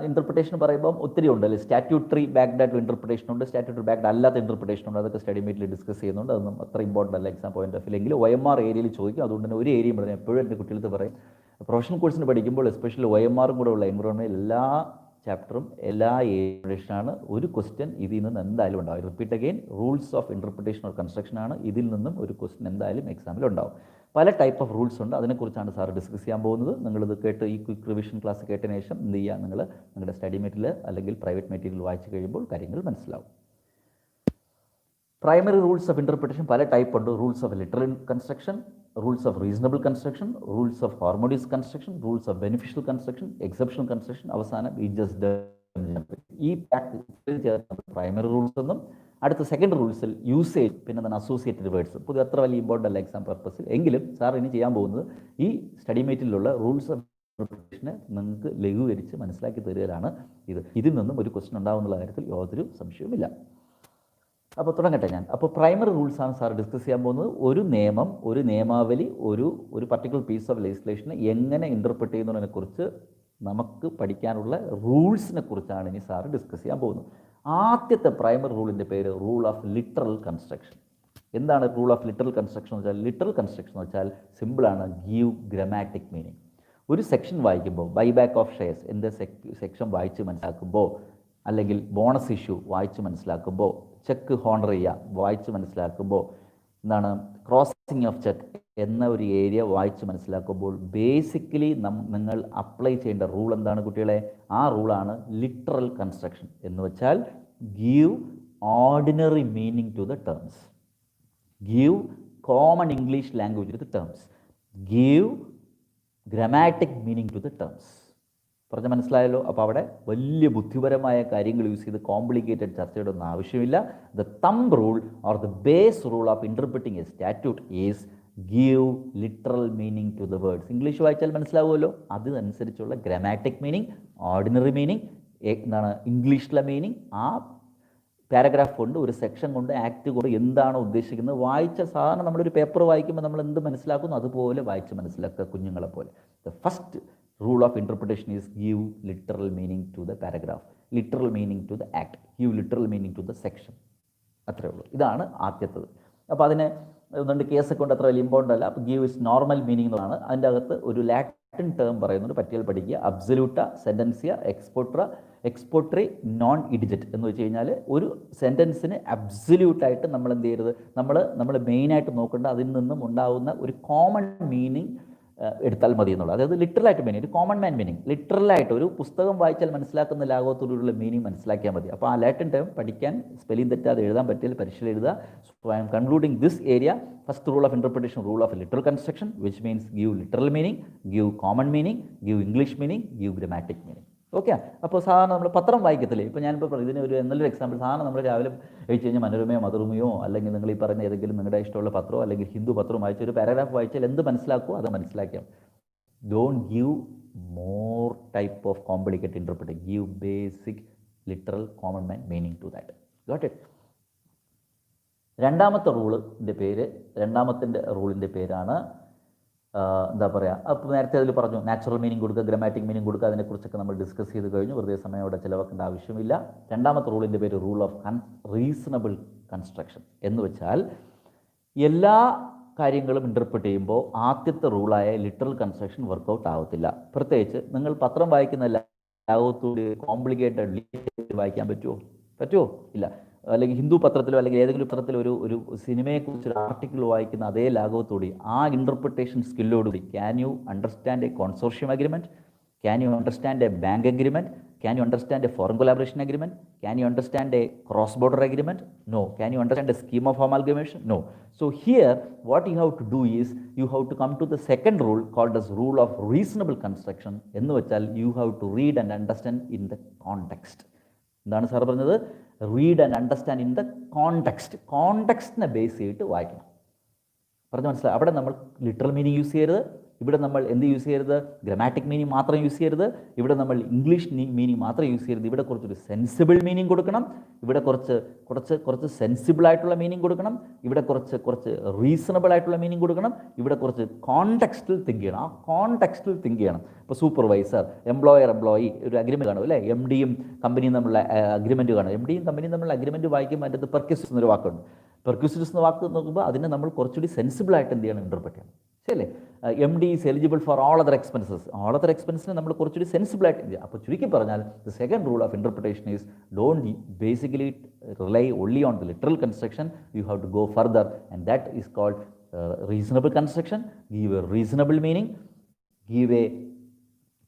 ഇൻ്റർപ്രിട്ടേഷൻ പറയുമ്പം ഒത്തിരി ഉണ്ട് അല്ലേ. സ്റ്റാറ്റ്യൂട്ടറി ബാക്ക്ഡ് ആയിട്ടുള്ള ഇൻ്റർപ്രിട്ടേഷൻ ഉണ്ട്, സ്റ്റാറ്റ്യൂട്ടറി ബാക്ക്ഡ് അല്ലാത്ത ഇൻ്റർപ്രിട്ടേഷൻ ഉണ്ട്. അതൊക്കെ സ്റ്റഡി മീറ്റിൽ ഡിസ്കസ് ചെയ്യുന്നുണ്ട്. അതൊന്നും അത്ര ഇമ്പോർട്ടൻ്റ് അല്ല exam point of view. OMR ഏരിയയിൽ ചോദിക്കും. അതുകൊണ്ട് തന്നെ ഒരു ഏരിയയും പറഞ്ഞാൽ എപ്പോഴും എൻ്റെ കുട്ടികൾക്ക് പറയും, പ്രൊഫഷണൽ കോഴ്സിന് പഠിക്കുമ്പോൾ എസ്പെഷ്യലി OMR കൂടെ ഉള്ള എൻവറോൺമെൻറ്റ് എല്ലാ ചാപ്റ്ററും എല്ലാ ഏരിയയിലാണ് ഒരു ക്വസ്റ്റ്യൻ ഇതിൽ നിന്ന് എന്തായാലും ഉണ്ടാവും. Repeat again, rules of interpretation or construction ആണ്. ഇതിൽ നിന്നും ഒരു ക്വസ്റ്റ്യൻ എന്തായാലും എക്സാമിൽ ഉണ്ടാവും. പല ടൈപ്പ് ഓഫ് റൂൾസ് ഉണ്ട്. അതിനെക്കുറിച്ചാണ് സാർ ഡിസ്കസ് ചെയ്യാൻ പോകുന്നത്. നിങ്ങളിത് കേട്ട് ഈ ക്വിക്ക് റിവിഷൻ ക്ലാസ് കേട്ടതിന് ശേഷം എന്ത് ചെയ്യുക, നിങ്ങൾ നിങ്ങളുടെ സ്റ്റഡി മെറ്റീരിയൽ അല്ലെങ്കിൽ പ്രൈവറ്റ് മെറ്റീരിയൽ വായിച്ച് കഴിയുമ്പോൾ കാര്യങ്ങൾ മനസ്സിലാവും. പ്രൈമറി റൂൾസ് ഓഫ് ഇൻ്റർപ്രിട്ടേഷൻ പല ടൈപ്പ് ഉണ്ട്. Rules of literal construction, rules of reasonable construction, rules of harmonious construction, rules of beneficial construction, exceptional construction, അവസാനം ഈ ജസ്റ്റ് ഈ പ്രൈമറി റൂൾസ് എന്നും അടുത്ത സെക്കൻഡ് റൂൾസിൽ യൂസേജ്, പിന്നെ തന്നെ അസോസിയേറ്റഡ് വേർഡ്സ്. പൊതുവെ അത്ര വലിയ ഇമ്പോർട്ടൻ്റ് അല്ല എക്സാം പർപ്പസിൽ. എങ്കിലും സാർ ഇനി ചെയ്യാൻ പോകുന്നത് ഈ സ്റ്റഡി മെറ്റീരിയലിലുള്ള റൂൾസ് ഓഫ് ഇൻ്റർപ്രിട്ടേഷനെ നിങ്ങൾക്ക് ലഘൂകരിച്ച് മനസ്സിലാക്കി തരികയാണ്. ഇതിൽ നിന്നും ഒരു ക്വസ്റ്റ്യൻ ഉണ്ടാകുന്നുള്ള കാര്യത്തിൽ യാതൊരു സംശയവുമില്ല. അപ്പോൾ തുടങ്ങട്ടെ ഞാൻ. അപ്പോൾ പ്രൈമറി റൂൾസാണ് സാർ ഡിസ്കസ് ചെയ്യാൻ പോകുന്നത്. ഒരു നിയമം, ഒരു നിയമാവലി, ഒരു പർട്ടിക്കുലർ പീസ് ഓഫ് ലെജിസ്ലേഷനെ എങ്ങനെ ഇൻ്റർപ്രിറ്റ് ചെയ്യുന്നതിനെക്കുറിച്ച് നമുക്ക് പഠിക്കാനുള്ള റൂൾസിനെ കുറിച്ചാണ് ഇനി സാറ് ഡിസ്കസ് ചെയ്യാൻ പോകുന്നത്. ആദ്യത്തെ പ്രൈമറി റൂളിൻ്റെ പേര് റൂൾ ഓഫ് ലിറ്ററൽ കൺസ്ട്രക്ഷൻ. എന്താണ് റൂൾ ഓഫ് ലിറ്ററൽ കൺസ്ട്രക്ഷൻ എന്ന് വെച്ചാൽ? ലിറ്ററൽ കൺസ്ട്രക്ഷൻ എന്ന് വെച്ചാൽ സിമ്പിളാണ്, ഗീവ് ഗ്രാമാറ്റിക് മീനിങ്. ഒരു സെക്ഷൻ വായിക്കുമ്പോൾ, ബൈബാക്ക് ഓഫ് ഷെയർസ് എന്ത് സെക്ഷൻ വായിച്ച് മനസ്സിലാക്കുമ്പോൾ, അല്ലെങ്കിൽ ബോണസ് ഇഷ്യൂ വായിച്ച് മനസ്സിലാക്കുമ്പോൾ, ചെക്ക് ഹോണർ ചെയ്യുക വായിച്ച് മനസ്സിലാക്കുമ്പോൾ, എന്താണ് ക്രോസിംഗ് ഓഫ് ചെക്ക് എന്ന ഒരു ഏരിയ വായിച്ച് മനസ്സിലാക്കുമ്പോൾ ബേസിക്കലി നിങ്ങൾ അപ്ലൈ ചെയ്യേണ്ട റൂൾ എന്താണ് കുട്ടികളെ? ആ റൂളാണ് ലിറ്ററൽ കൺസ്ട്രക്ഷൻ. എന്ന് വെച്ചാൽ give ordinary meaning to the terms, give common English language to the terms, give grammatic meaning to the terms. പറഞ്ഞ് മനസ്സിലായല്ലോ? അപ്പോൾ അവിടെ വലിയ ബുദ്ധിപരമായ കാര്യങ്ങൾ യൂസ് ചെയ്ത് കോംപ്ലിക്കേറ്റഡ് ചർച്ചയുടെ ഒന്നും ആവശ്യമില്ല. The thumb rule or the base rule of interpreting a statute is give literal meaning to the words. English വായിച്ചാൽ മനസ്സിലാവുമല്ലോ, അതനുസരിച്ചുള്ള ഗ്രാമാറ്റിക് മീനിങ്, ഓർഡിനറി മീനിങ്, എന്താണ് ഇംഗ്ലീഷിലെ മീനിങ്, ആ പാരഗ്രാഫ് കൊണ്ട്, ഒരു സെക്ഷൻ കൊണ്ട്, ആക്ട് കൊണ്ട് എന്താണോ ഉദ്ദേശിക്കുന്നത് വായിച്ച സാധാരണ നമ്മളൊരു പേപ്പർ വായിക്കുമ്പോൾ നമ്മൾ എന്ത് മനസ്സിലാക്കുന്നു അതുപോലെ വായിച്ച് മനസ്സിലാക്കുക, കുഞ്ഞുങ്ങളെ പോലെ. The first rule of interpretation is give literal meaning to the paragraph, literal meaning to the act, give literal meaning to the section. അത്രയേ ഉള്ളൂ. ഇതാണ് ആദ്യത്തത്. അപ്പോൾ അതിന് ഒന്നുകൊണ്ട് കേസൊക്കെ കൊണ്ട് അത്ര വലിയ ഇമ്പോർട്ടൻ്റ് അല്ല. അപ്പോൾ ഗീവ് ഇസ് നോർമൽ മീനിങ് എന്നാണ്. അതിൻ്റെ അകത്ത് ഒരു ലാറ്റിൻ ടേം പറയുന്നുണ്ട്, പറ്റിയാൽ പഠിക്കുക. അബ്സല്യൂട്ട, സെൻറ്റൻസിയ, എക്സ്പോട്രി, നോൺ ഇഡിജറ്റ് എന്ന് വെച്ച് കഴിഞ്ഞാൽ ഒരു സെൻറ്റൻസിന് അബ്സല്യൂട്ടായിട്ട് നമ്മൾ എന്ത് ചെയ്യരുത്, നമ്മൾ മെയിനായിട്ട് നോക്കേണ്ട അതിൽ നിന്നും ഉണ്ടാകുന്ന ഒരു കോമൺ മീനിങ് എടുത്താൽ മതി എന്നുള്ളത്. അതായത് ലിറ്ററലായിട്ട് മീനിങ്, ഒരു കോമൺ മാൻ മീനിങ്, ലിറ്ററലായിട്ട് ഒരു പുസ്തകം വായിച്ചാൽ മനസ്സിലാക്കുന്ന ലാഘവത്തോടുള്ള മീനിങ് മനസ്സിലാക്കിയാൽ മതി. അപ്പോൾ ആ ലാറ്റിൻ ടേം പഠിക്കാൻ സ്പെല്ലിംഗ് തെറ്റാതെ എഴുതാൻ പറ്റിയാൽ പരീക്ഷയിൽ എഴുതുക. So I M concluding this area. First rule of interpretation, rule of literal construction, which means give literal meaning, give common meaning, give English meaning, give grammatic meaning. Okay. അപ്പോൾ സാധാരണ നമ്മൾ പത്രം വായിക്കത്തില്ലേ? ഇപ്പോൾ ഞാനിപ്പോൾ ഇതിന് ഒരു നല്ലൊരു എക്സാമ്പിൾ, സാധാരണ നമ്മൾ രാവിലെ കഴിച്ച് കഴിഞ്ഞാൽ മനോരമയോ മധുരമയോ അല്ലെങ്കിൽ നിങ്ങൾ ഈ പറഞ്ഞ ഏതെങ്കിലും നിങ്ങളുടെ ഇഷ്ടമുള്ള പത്രമോ അല്ലെങ്കിൽ ഹിന്ദു പത്രവും വായിച്ച് ഒരു പാരഗ്രാഫ് വായിച്ചാൽ എന്ത് മനസ്സിലാക്കുമോ അത് മനസ്സിലാക്കാം. Don't give more type of complicated interpreting. Give basic, literal, common man meaning to that. Got it? രണ്ടാമത്തെ റൂളിൻ്റെ പേരാണ് എന്താ പറയുക, അപ്പോൾ നേരത്തെ അതിൽ പറഞ്ഞു നാച്ചുറൽ മീനിങ് കൊടുക്കുക, ഗ്രാമാറ്റിക് മീനിങ് കൊടുക്കുക, അതിനെക്കുറിച്ചൊക്കെ നമ്മൾ ഡിസ്കസ് ചെയ്ത് കഴിഞ്ഞു. വെറുതെ സമയം അവിടെ ചിലവാക്കേണ്ട ആവശ്യമില്ല. രണ്ടാമത്തെ റൂളിൻ്റെ പേര് റൂൾ ഓഫ് റീസണബിൾ കൺസ്ട്രക്ഷൻ. എന്ന് വെച്ചാൽ എല്ലാ കാര്യങ്ങളും ഇൻ്റർപ്രിറ്റ് ചെയ്യുമ്പോൾ ആദ്യത്തെ റൂളായ ലിറ്ററൽ കൺസ്ട്രക്ഷൻ വർക്കൗട്ട് ആവത്തില്ല. പ്രത്യേകിച്ച് നിങ്ങൾ പത്രം വായിക്കുന്ന ലാഘവത്തോട് കോംപ്ലിക്കേറ്റഡ് വായിക്കാൻ പറ്റുമോ? ഇല്ല. അല്ലെങ്കിൽ ഹിന്ദു പത്രത്തിലോ അല്ലെങ്കിൽ ഏതെങ്കിലും പത്രത്തിലോ ഒരു സിനിമയെക്കുറിച്ചൊരു ആർട്ടിക്കിൾ വായിക്കുന്ന അതേ ലാഘവത്തോടെ ആ ഇൻ്റർപ്രിട്ടേഷൻ സ്കില്ലോടുകൂടി can you understand a consortium agreement? Can you understand a bank agreement? Can you understand a foreign collaboration agreement? Can you understand a cross-border agreement? No. Can you understand a scheme of amalgamation? No. So here, what you have to do is, you have to come to the second rule called as rule of reasonable construction. എന്ന് വെച്ചാൽ you have to read and understand in the context. എന്താണ് സാർ പറഞ്ഞത്? Read and understand in the context. കോണ്ടെക്സ്റ്റിനെ ബേസ് ചെയ്തിട്ട് വായിക്കണം. പറഞ്ഞ് മനസ്സിലായി? അവിടെ നമ്മൾ ലിറ്ററൽ മീനിങ് യൂസ് ചെയ്യരുത്. ഇവിടെ നമ്മൾ എന്ത് യൂസ് ചെയ്യരുത്? ഗ്രാമാറ്റിക് മീനിങ് മാത്രം യൂസ് ചെയ്യരുത്. ഇവിടെ നമ്മൾ ഇംഗ്ലീഷ് മീനിങ് മാത്രം യൂസ് ചെയ്യരുത്. ഇവിടെ കുറച്ചൊരു സെൻസിബിൾ മീനിങ് കൊടുക്കണം. ഇവിടെ കുറച്ച് സെൻസിബിൾ ആയിട്ടുള്ള മീനിങ് കൊടുക്കണം. ഇവിടെ കുറച്ച് റീസണബിൾ ആയിട്ടുള്ള മീനിങ് കൊടുക്കണം. ഇവിടെ കുറച്ച് കോണ്ടെക്സ്റ്റിൽ തിങ്ക് ചെയ്യണം. ആ കോണ്ടെക്സ്റ്റിൽ തിങ്ക് ചെയ്യണം. ഇപ്പോൾ സൂപ്പർവൈസർ, എംപ്ലോയി ഒരു അഗ്രിമെൻറ്റ് കാണും അല്ലേ? എം ഡിയും കമ്പനിയും തമ്മിലുള്ള അഗ്രിമെൻറ്റ് കാണും. എം ഡിയും കമ്പനിയും തമ്മിലുള്ള അഗ്രിമെൻറ്റ് വായിക്കുമ്പോൾ അതിൻ്റെ അത് പെർക്യൂസിസ് എന്നൊരു വാക്കുണ്ട്. പെർക്യൂസിസ് എന്ന വാക്ക് നോക്കുമ്പോൾ അതിനെ നമ്മൾ കുറച്ചുകൂടി സെൻസിബിളായിട്ട് എന്ത് ചെയ്യണം? ഇൻ്റർപ്രറ്റ് ചെയ്യണം. ശരിയല്ലേ? M D is eligible for all other എക്സ്പെൻസസിനെ നമ്മൾ കുറച്ചുകൂടി സെൻസിബിളായിട്ട് ചെയ്യുക. അപ്പോൾ ചുരുക്കി പറഞ്ഞാൽ the second rule of interpretation is don't basically rely only on the literal construction. You have to go further and that is called reasonable construction. Give a reasonable meaning, give a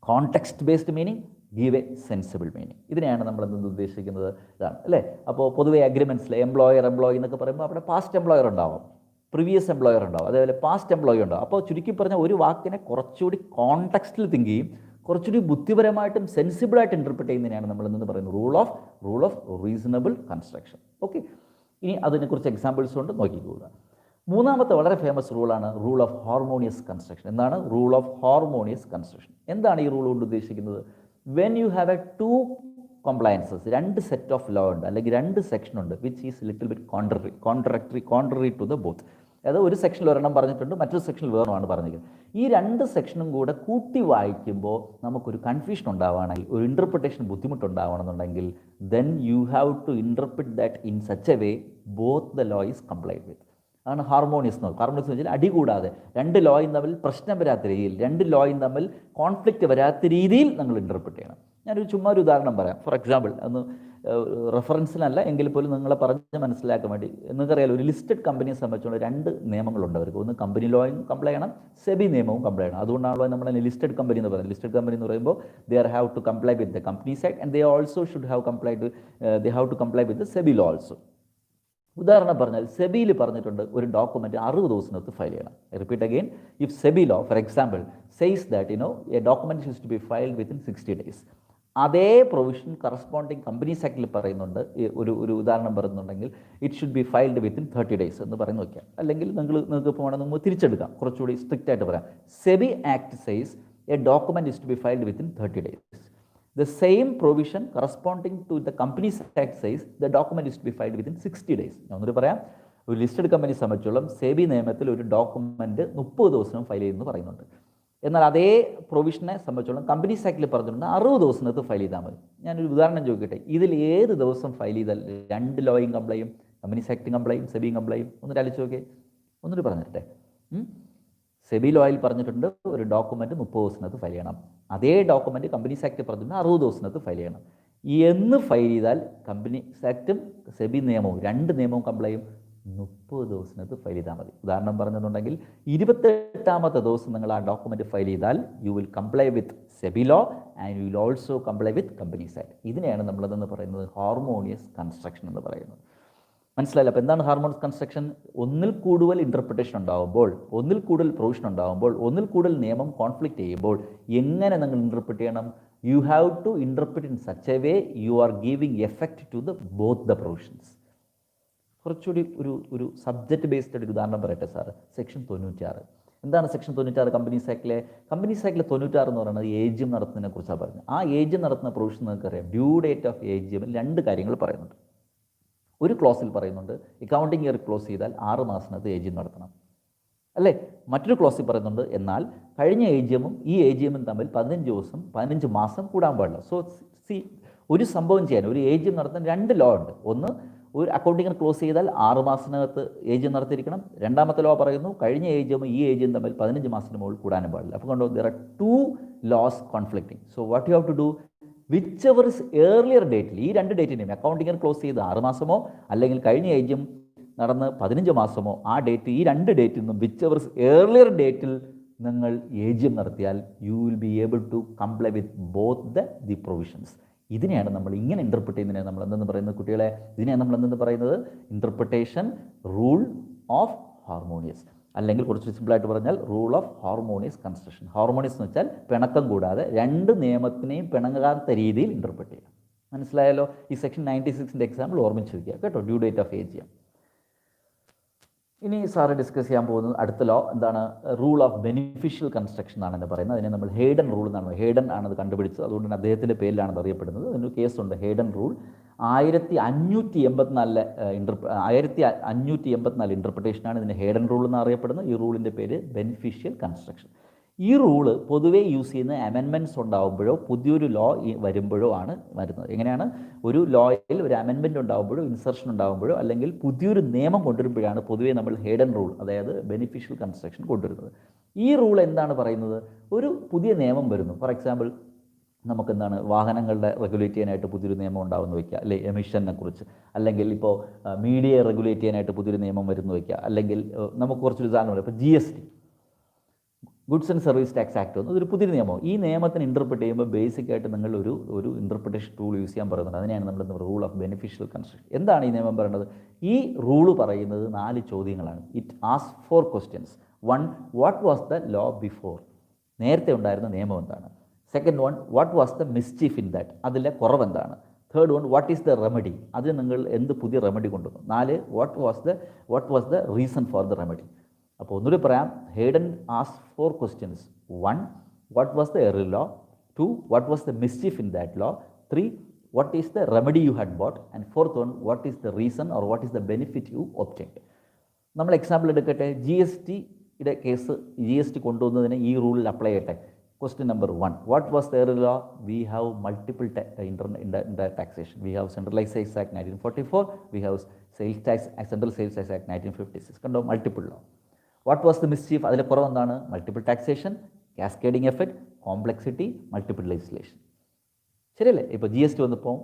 context based meaning, give a sensible meaning. ഇതിനെയാണ് നമ്മൾ എന്ത് ഉദ്ദേശിക്കുന്നത്? ഇതാണ് അല്ലേ? അപ്പോൾ പൊതുവെ അഗ്രിമെൻറ്റ്സിൽ എംപ്ലോയി എന്നൊക്കെ പറയുമ്പോൾ അവിടെ പാസ്റ്റ് എംപ്ലോയർ ഉണ്ടാവും, പ്രീവിയസ് എംപ്ലോയർ ഉണ്ടാവും, അതേപോലെ പാസ്റ്റ് എംപ്ലോയി ഉണ്ടാവും. അപ്പോൾ ചുരുക്കി പറഞ്ഞാൽ ഒരു വാക്കിനെ കുറച്ചുകൂടി കോണ്ടെക്സ്റ്റിൽ തിങ്ക് ചെയ്യും, കുറച്ചുകൂടി ബുദ്ധിപരമായിട്ടും സെൻസിബിളായിട്ട് ഇൻ്റർപ്രിറ്റ് ചെയ്യുന്നതിനാണ് നമ്മൾ എന്ന് പറയുന്നത് rule of reasonable construction. Okay. ഇനി അതിനെക്കുറിച്ച് എക്സാമ്പിൾസ് കൊണ്ട് നോക്കിക്കൊള്ളുക. മൂന്നാമത്തെ വളരെ ഫേമസ് റൂളാണ് റൂൾ ഓഫ് ഹാർമോണിയസ് കൺസ്ട്രക്ഷൻ. എന്താണ് റൂൾ ഓഫ് ഹാർമോണിയസ് കൺസ്ട്രക്ഷൻ? എന്താണ് ഈ റൂൾ കൊണ്ട് ഉദ്ദേശിക്കുന്നത്? When you have a two compliances, രണ്ട് സെറ്റ് ഓഫ് ലോ ഉണ്ട് അല്ലെങ്കിൽ രണ്ട് സെക്ഷൻ ഉണ്ട്, which is little bit contrary to the both. അതായത് ഒരു സെക്ഷനിൽ ഒരെണ്ണം പറഞ്ഞിട്ടുണ്ട്, മറ്റൊരു സെക്ഷനിൽ വേറെയാണ് പറഞ്ഞിരിക്കുന്നത്. ഈ രണ്ട് സെക്ഷനും കൂടെ കൂട്ടി വായിക്കുമ്പോൾ നമുക്കൊരു കൺഫ്യൂഷൻ ഉണ്ടാവുകയാണെങ്കിൽ, ഒരു ഇൻ്റർപ്രിട്ടേഷൻ ബുദ്ധിമുട്ടുണ്ടാവണമെന്നുണ്ടെങ്കിൽ, then you have to interpret that in such a way both the law is complied with. അതാണ് ഹാർമോണിയസ് എന്ന് പറയുന്നത്. ഹാർമോണിയസ് എന്ന് വെച്ചാൽ അടി കൂടാതെ, രണ്ട് ലോയും തമ്മിൽ പ്രശ്നം വരാത്ത രീതിയിൽ, രണ്ട് ലോയും തമ്മിൽ കോൺഫ്ലിക്റ്റ് വരാത്ത രീതിയിൽ നിങ്ങൾ ഇൻ്റർപ്രിറ്റ് ചെയ്യണം. ഞാനൊരു ചുമ്മാ ഒരു ഉദാഹരണം പറയാം. ഫോർ എക്സാമ്പിൾ, അന്ന് റെഫറൻസിനല്ല എങ്കിൽ പോലും നിങ്ങളെ പറഞ്ഞ് മനസ്സിലാക്കാൻ വേണ്ടി, നിങ്ങൾക്കറിയാലോ ഒരു ലിസ്റ്റഡ് കമ്പനിയെ സംബന്ധിച്ചുള്ള രണ്ട് നിയമങ്ങളുണ്ട് അവർക്ക്. ഒന്ന് കമ്പനി ലോയും കംപ്ലൈ ചെയ്യണം, സെബി നിയമവും കംപ്ലൈ ചെയ്യണം. അതുകൊണ്ടാണല്ലോ നമ്മൾ ലിസ്റ്റഡ് കമ്പനി എന്ന് പറയുന്നത്. ലിസ്റ്റഡ് കമ്പനി എന്ന് പറയുമ്പോൾ they have to comply with the companies act and they also should have to comply with the SEBI law also. ഉദാഹരണം പറഞ്ഞാൽ സെബിയിൽ പറഞ്ഞിട്ടുണ്ട് ഒരു ഡോക്യുമെൻറ്റ് 60 ദിവസത്തിനകത്ത് ഫയൽ ചെയ്യണം. Repeat again, if SEBI law for example says that a document should be filed within 60 days. അതേ പ്രൊവിഷൻ കറസ്പോണ്ടിങ് കമ്പനീസ് ആക്ടിൽ പറയുന്നുണ്ട്. ഒരു ഉദാഹരണം പറയുന്നുണ്ടെങ്കിൽ it should be filed within 30 days എന്ന് പറയുന്നു വയ്ക്കാം. അല്ലെങ്കിൽ നിങ്ങൾക്ക് ഇപ്പോൾ വേണമെങ്കിൽ നമുക്ക് തിരിച്ചെടുക്കാം, കുറച്ചുകൂടി സ്ട്രിക്റ്റ് ആയിട്ട് പറയാം. SEBI act says a document is to be filed within 30 days. The same provision corresponding to the Companies Act says the document is to be filed within 60 days. ഞാൻ ഒന്നുകൂടി പറയാം. ഒരു ലിസ്റ്റഡ് കമ്പനി സംബന്ധിച്ചോളം സെബി നിയമത്തിൽ ഒരു ഡോക്യുമെൻറ്റ് 30 ദിവസം ഫയൽ ചെയ്യുമെന്ന് പറയുന്നുണ്ട്. എന്നാൽ അതേ പ്രൊവിഷനെ സംബന്ധിച്ചോളം കമ്പനീസ് ആക്ടിൽ പറഞ്ഞിട്ടുണ്ട് 60 ദിവസത്തിനകത്ത് ഫയൽ ചെയ്താൽ മതി. ഞാനൊരു ഉദാഹരണം ചോദിക്കട്ടെ, ഇതിൽ ഏത് ദിവസം ഫയൽ ചെയ്താൽ രണ്ട് ലോയും കംപ്ലൈയും, കമ്പനീസ് ആക്ടും കംപ്ലൈയും സെബിയും കംപ്ലൈയും? ഒന്നിട്ട് ആലോചിച്ച് നോക്കിയേ, ഒന്നിട്ട് പറഞ്ഞിട്ടെ. സെബി ലോയിൽ പറഞ്ഞിട്ടുണ്ട് ഒരു ഡോക്യുമെൻറ്റ് 30 ദിവസത്തിനകത്ത് ഫയൽ ചെയ്യണം. അതേ ഡോക്യുമെൻറ്റ് കമ്പനീസ് ആക്ട് പറഞ്ഞിട്ടുണ്ട് 60 ദിവസത്തിനകത്ത് ഫയൽ ചെയ്യണം. എന്ന് ഫയൽ ചെയ്താൽ കമ്പനീസ് ആക്റ്റും സെബി നിയമവും രണ്ട് നിയമവും കംപ്ലൈയും 30 ദിവസത്തിനകത്ത് ഫയൽ ചെയ്താൽ മതി. ഉദാഹരണം പറഞ്ഞിട്ടുണ്ടെങ്കിൽ 28ാമത്തെ ദിവസം നിങ്ങൾ ആ ഡോക്യുമെൻറ്റ് ഫയൽ ചെയ്താൽ you will comply with SEBI law and you will also comply with companies act. ഇതിനെയാണ് നമ്മളതെന്ന് പറയുന്നത് ഹാർമോണിയസ് കൺസ്ട്രക്ഷൻ എന്ന് പറയുന്നത്. മനസ്സിലായില്ല? അപ്പോൾ എന്താണ് ഹാർമോണിയസ് കൺസ്ട്രക്ഷൻ? ഒന്നിൽ കൂടുതൽ ഇൻ്റർപ്രിട്ടേഷൻ ഉണ്ടാകുമ്പോൾ, ഒന്നിൽ കൂടുതൽ പ്രൊവിഷൻ ഉണ്ടാകുമ്പോൾ, ഒന്നിൽ കൂടുതൽ നിയമം കോൺഫ്ലിക്റ്റ് ചെയ്യുമ്പോൾ എങ്ങനെ നിങ്ങൾ ഇൻ്റർപ്രിറ്റ് ചെയ്യണം? You have to interpret in such a way you are giving effect to the both the provisions. കുറച്ചുകൂടി ഒരു സബ്ജക്റ്റ് ബേസ്ഡ് ഒരു ഉദാഹരണം പറയട്ടെ സാറ്. സെക്ഷൻ 96. എന്താണ് സെക്ഷൻ 96 കമ്പനീസ് ആക്ടിലെ? കമ്പനീസ് ആക്ടിലെ 96 എന്ന് പറയുന്നത് ഏജ് നടത്തുന്നതിനെ കുറിച്ചാണ് പറഞ്ഞത്. ആ ഏജ് നടത്തുന്ന പ്രൊവിഷൻ നിങ്ങൾക്കറിയാം. ഡ്യൂ ഡേറ്റ് ഓഫ് ഏജ് രണ്ട് കാര്യങ്ങൾ പറയുന്നുണ്ട്. ഒരു ക്ലോസിൽ പറയുന്നുണ്ട് അക്കൗണ്ടിങ് ഇയർ ക്ലോസ് ചെയ്താൽ 6 മാസത്തിനകത്ത് ഏജിയം നടത്തണം, അല്ലേ? മറ്റൊരു ക്ലോസിൽ പറയുന്നുണ്ട് എന്നാൽ കഴിഞ്ഞ ഏജിയമും ഈ ഏജിയമും തമ്മിൽ 15 മാസം കൂടാൻ പാടില്ല. സോ ഒരു സംഭവം ചെയ്യാൻ, ഒരു ഏജിയം നടത്താൻ രണ്ട് ലോ ഉണ്ട്. ഒന്ന്, ഒരു അക്കൗണ്ടിങ് ക്ലോസ് ചെയ്താൽ 6 മാസത്തിനകത്ത് ഏജിയം നടത്തിയിരിക്കണം. രണ്ടാമത്തെ ലോ പറയുന്നു കഴിഞ്ഞ ഏജിയമും ഈ ഏജിയം തമ്മിൽ 15 മാസത്തിന് മുകളിൽ കൂടാനും പാടില്ല. അപ്പോൾ കണ്ടോ, there are 2 laws conflicting. So what you have to do, whichever is earlier ഡേറ്റിൽ, ഈ രണ്ട് ഡേറ്റിൻ്റെയും അക്കൗണ്ടിങ് ക്ലോസ് ചെയ്ത് 6 മാസമോ അല്ലെങ്കിൽ കഴിഞ്ഞ ഏജും നടന്ന് 15 മാസമോ, ആ ഡേറ്റ്, ഈ രണ്ട് ഡേറ്റിൽ നിന്നും വിച്ച് എവർ ഇസ് ഏർലിയർ ഡേറ്റിൽ നിങ്ങൾ ഏജിയം നടത്തിയാൽ you will be able to comply with both the provisions. ഇതിനെയാണ് നമ്മൾ ഇങ്ങനെ ഇൻ്റർപ്രിറ്റ് ചെയ്യുന്നതിനെ നമ്മൾ എന്തെന്ന് പറയുന്നത് കുട്ടികളെ? ഇതിനെയാണ് നമ്മൾ എന്തെന്ന് പറയുന്നത്? ഇൻ്റർപ്രിട്ടേഷൻ റൂൾ ഓഫ് ഹാർമോണിയസ്, അല്ലെങ്കിൽ കുറച്ച് സിമ്പിളായിട്ട് പറഞ്ഞാൽ rule of harmonious construction. Harmonious എന്ന് വെച്ചാൽ പിണക്കം കൂടാതെ രണ്ട് നിയമത്തിനെയും പിണങ്ങാത്ത രീതിയിൽ ഇൻ്റർപ്രിറ്റ് ചെയ്യുക. മനസ്സിലായല്ലോ? ഈ സെക്ഷൻ 96ൻ്റെ എക്സാമ്പിൾ ഓർമ്മിച്ച് വയ്ക്കുക കേട്ടോ, ഡ്യൂ ഡേറ്റ് ഓഫ് ഏജിയം. ഇനി സാറ് ഡിസ്കസ് ചെയ്യാൻ പോകുന്നത് അടുത്ത ലോ എന്താണ്? റൂൾ ഓഫ് ബെനിഫിഷ്യൽ കൺസ്ട്രക്ഷൻ എന്നാണ് എന്നെ പറയുന്നത്. അതിനെ നമ്മൾ ഹെയ്ഡൻ റൂൾ എന്നാണ്. ഹെയ്ഡൻ ആണത് കണ്ടുപിടിച്ചത്, അതുകൊണ്ട് തന്നെ അദ്ദേഹത്തിൻ്റെ പേരിലാണ് അറിയപ്പെടുന്നത്. അതിനൊരു കേസുണ്ട്, ഹെയ്ഡൻ റൂൾ. 1584 ഇൻ്റർപ്രിട്ടേഷനാണ് ഇതിൻ്റെ ഹെയ്ഡൻ റൂൾ എന്ന് അറിയപ്പെടുന്നത്. ഈ റൂളിൻ്റെ പേര് ബെനിഫിഷ്യൽ കൺസ്ട്രക്ഷൻ. ഈ റൂള് പൊതുവേ യൂസ് ചെയ്യുന്ന അമെൻമെൻറ്റ്സ് ഉണ്ടാകുമ്പോഴോ പുതിയൊരു ലോ വരുമ്പോഴോ ആണ് വരുന്നത്. എങ്ങനെയാണ്? ഒരു ലോയിൽ ഒരു അമെൻമെൻറ്റ് ഉണ്ടാകുമ്പോഴോ ഇൻസർഷൻ ഉണ്ടാകുമ്പോഴോ അല്ലെങ്കിൽ പുതിയൊരു നിയമം കൊണ്ടുവരുമ്പോഴാണ് പൊതുവേ നമ്മൾ ഹെയ്ഡൻ റൂൾ, അതായത് ബെനിഫിഷ്യൽ കൺസ്ട്രക്ഷൻ കൊണ്ടുവരുന്നത്. ഈ റൂൾ എന്താണ് പറയുന്നത്? ഒരു പുതിയ നിയമം വരുന്നു. ഫോർ എക്സാമ്പിൾ, നമുക്കെന്താണ് വാഹനങ്ങളുടെ റെഗുലേറ്റ് ചെയ്യാനായിട്ട് പുതിയൊരു നിയമം ഉണ്ടാകുമെന്ന് വയ്ക്കുക, അല്ലെ? എമിഷനെ കുറിച്ച്. അല്ലെങ്കിൽ ഇപ്പോൾ മീഡിയയെ റെഗുലേറ്റ് ചെയ്യാനായിട്ട് പുതിയൊരു നിയമം വരുന്നു വയ്ക്കുക. അല്ലെങ്കിൽ നമുക്ക് കുറച്ചൊരു ഉദാഹരണം പറയാം. ഇപ്പോൾ GST, goods and service tax act വന്നു, അതൊരു പുതിയ നിയമം. ഈ നിയമത്തിന് ഇൻ്റർപ്രിറ്റ് ചെയ്യുമ്പോൾ ബേസിക്കായിട്ട് നിങ്ങൾ ഒരു ഇൻ്റർപ്രിറ്റേഷൻ ടൂൾ യൂസ് ചെയ്യാൻ പറയുന്നുണ്ട്. അതിനെയാണ് നമ്മൾ റൂൾ ഓഫ് ബെനിഫിഷ്യൽ കൺസ്ട്രക്ഷൻ. എന്താണ് ഈ നിയമം പറയുന്നത്? ഈ റൂള് പറയുന്നത് 4 ചോദ്യങ്ങളാണ്. It ask 4 questions. 1, what was the law before? നേരത്തെ ഉണ്ടായിരുന്ന നിയമം എന്താണ്? Second 1, what was the mischief in that? അതിലെ കുറവെന്താണ്? Third 1, what is the remedy? അതിന് നിങ്ങൾ എന്ത് പുതിയ റെമഡി കൊണ്ടുവന്നു? 4, what was the reason for the remedy? അപ്പോൾ ഒന്നുകൂടി പറയാം. Heydon ask 4 questions. 1, what was the error law? 2, what was the mischief in that law? 3, what is the remedy you had boat? And 4th 1, what is the reason or what is the benefit U obtained? നമ്മൾ എക്സാമ്പിൾ എടുക്കട്ടെ, ജി എസ് ടിയുടെ കേസ്, ജി എസ് ടി കൊണ്ടുവന്നതിന് ഈ റൂളിൽ അപ്ലൈ ചെയ്യട്ടെ. Question number 1. What was the earlier law? We have multiple taxation. We have Centralized Sales Act 1944. We have Central Sales Tax Act 1956. കണ്ടോ, multiple law. What was the mischief? അതിലെ കുറവെന്താണ്? Multiple taxation, cascading effect, complexity, multiple legislation. ശരിയല്ലേ? ഇപ്പോൾ ജി എസ് ടി വന്നപ്പോൾ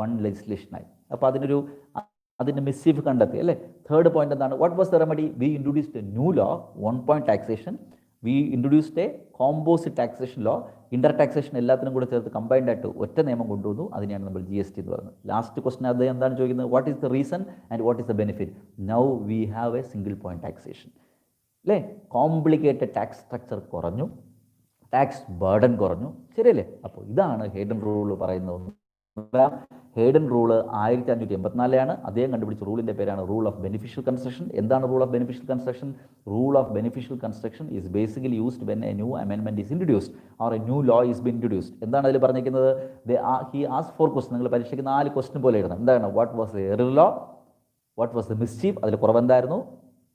1 ലെജിസ്ലേഷനായി. അപ്പോൾ അതിൻ്റെ മിസ്ചീഫ് കണ്ടെത്തി അല്ലേ. തേർഡ് പോയിന്റ് എന്താണ്? What was the remedy? We introduced a new law, 1 point taxation. We introduced a composite taxation law. Inter taxation എല്ലാത്തിനും കൂടെ ചേർത്ത് കമ്പൈൻഡ് ആയിട്ട് ഒറ്റ നിയമം കൊണ്ടുവന്നു. അതിനെയാണ് നമ്മൾ ജി എസ് ടി എന്ന് പറയുന്നത്. ലാസ്റ്റ് ക്വസ്റ്റൻ അത് എന്താണ് ചോദിക്കുന്നത്? What is the reason and what is the benefit? Now we have A single point taxation അല്ലേ. കോംപ്ലിക്കേറ്റഡ് ടാക്സ് സ്ട്രക്ചർ കുറഞ്ഞു, ടാക്സ് ബർഡൻ കുറഞ്ഞു. ശരിയല്ലേ? അപ്പോൾ ഇതാണ് ഹെയ്ഡൻ റൂൾ പറയുന്നത്. ഹെയ്ഡൻ റൂള് 1584 അദ്ദേഹം കണ്ടുപിടിച്ച റൂളിൻ്റെ പേരാണ് റൂൾ ഓഫ് ബെനിഫിഷ്യൽ കൺസ്ട്രക്ഷൻ. എന്താണ് rule of beneficial construction? Rule of beneficial construction is basically used when A new amendment is introduced or A new law is been introduced. എന്താണ് അതിൽ പറഞ്ഞിരിക്കുന്നത്? He ask 4 question. നിങ്ങൾ പരീക്ഷയ്ക്ക് 4 ക്വസ്റ്റൻ പോലെ എഴുതണം. എന്താണ്? What was the error law? What was the mischief? അതിൽ കുറവെന്തായിരുന്നു?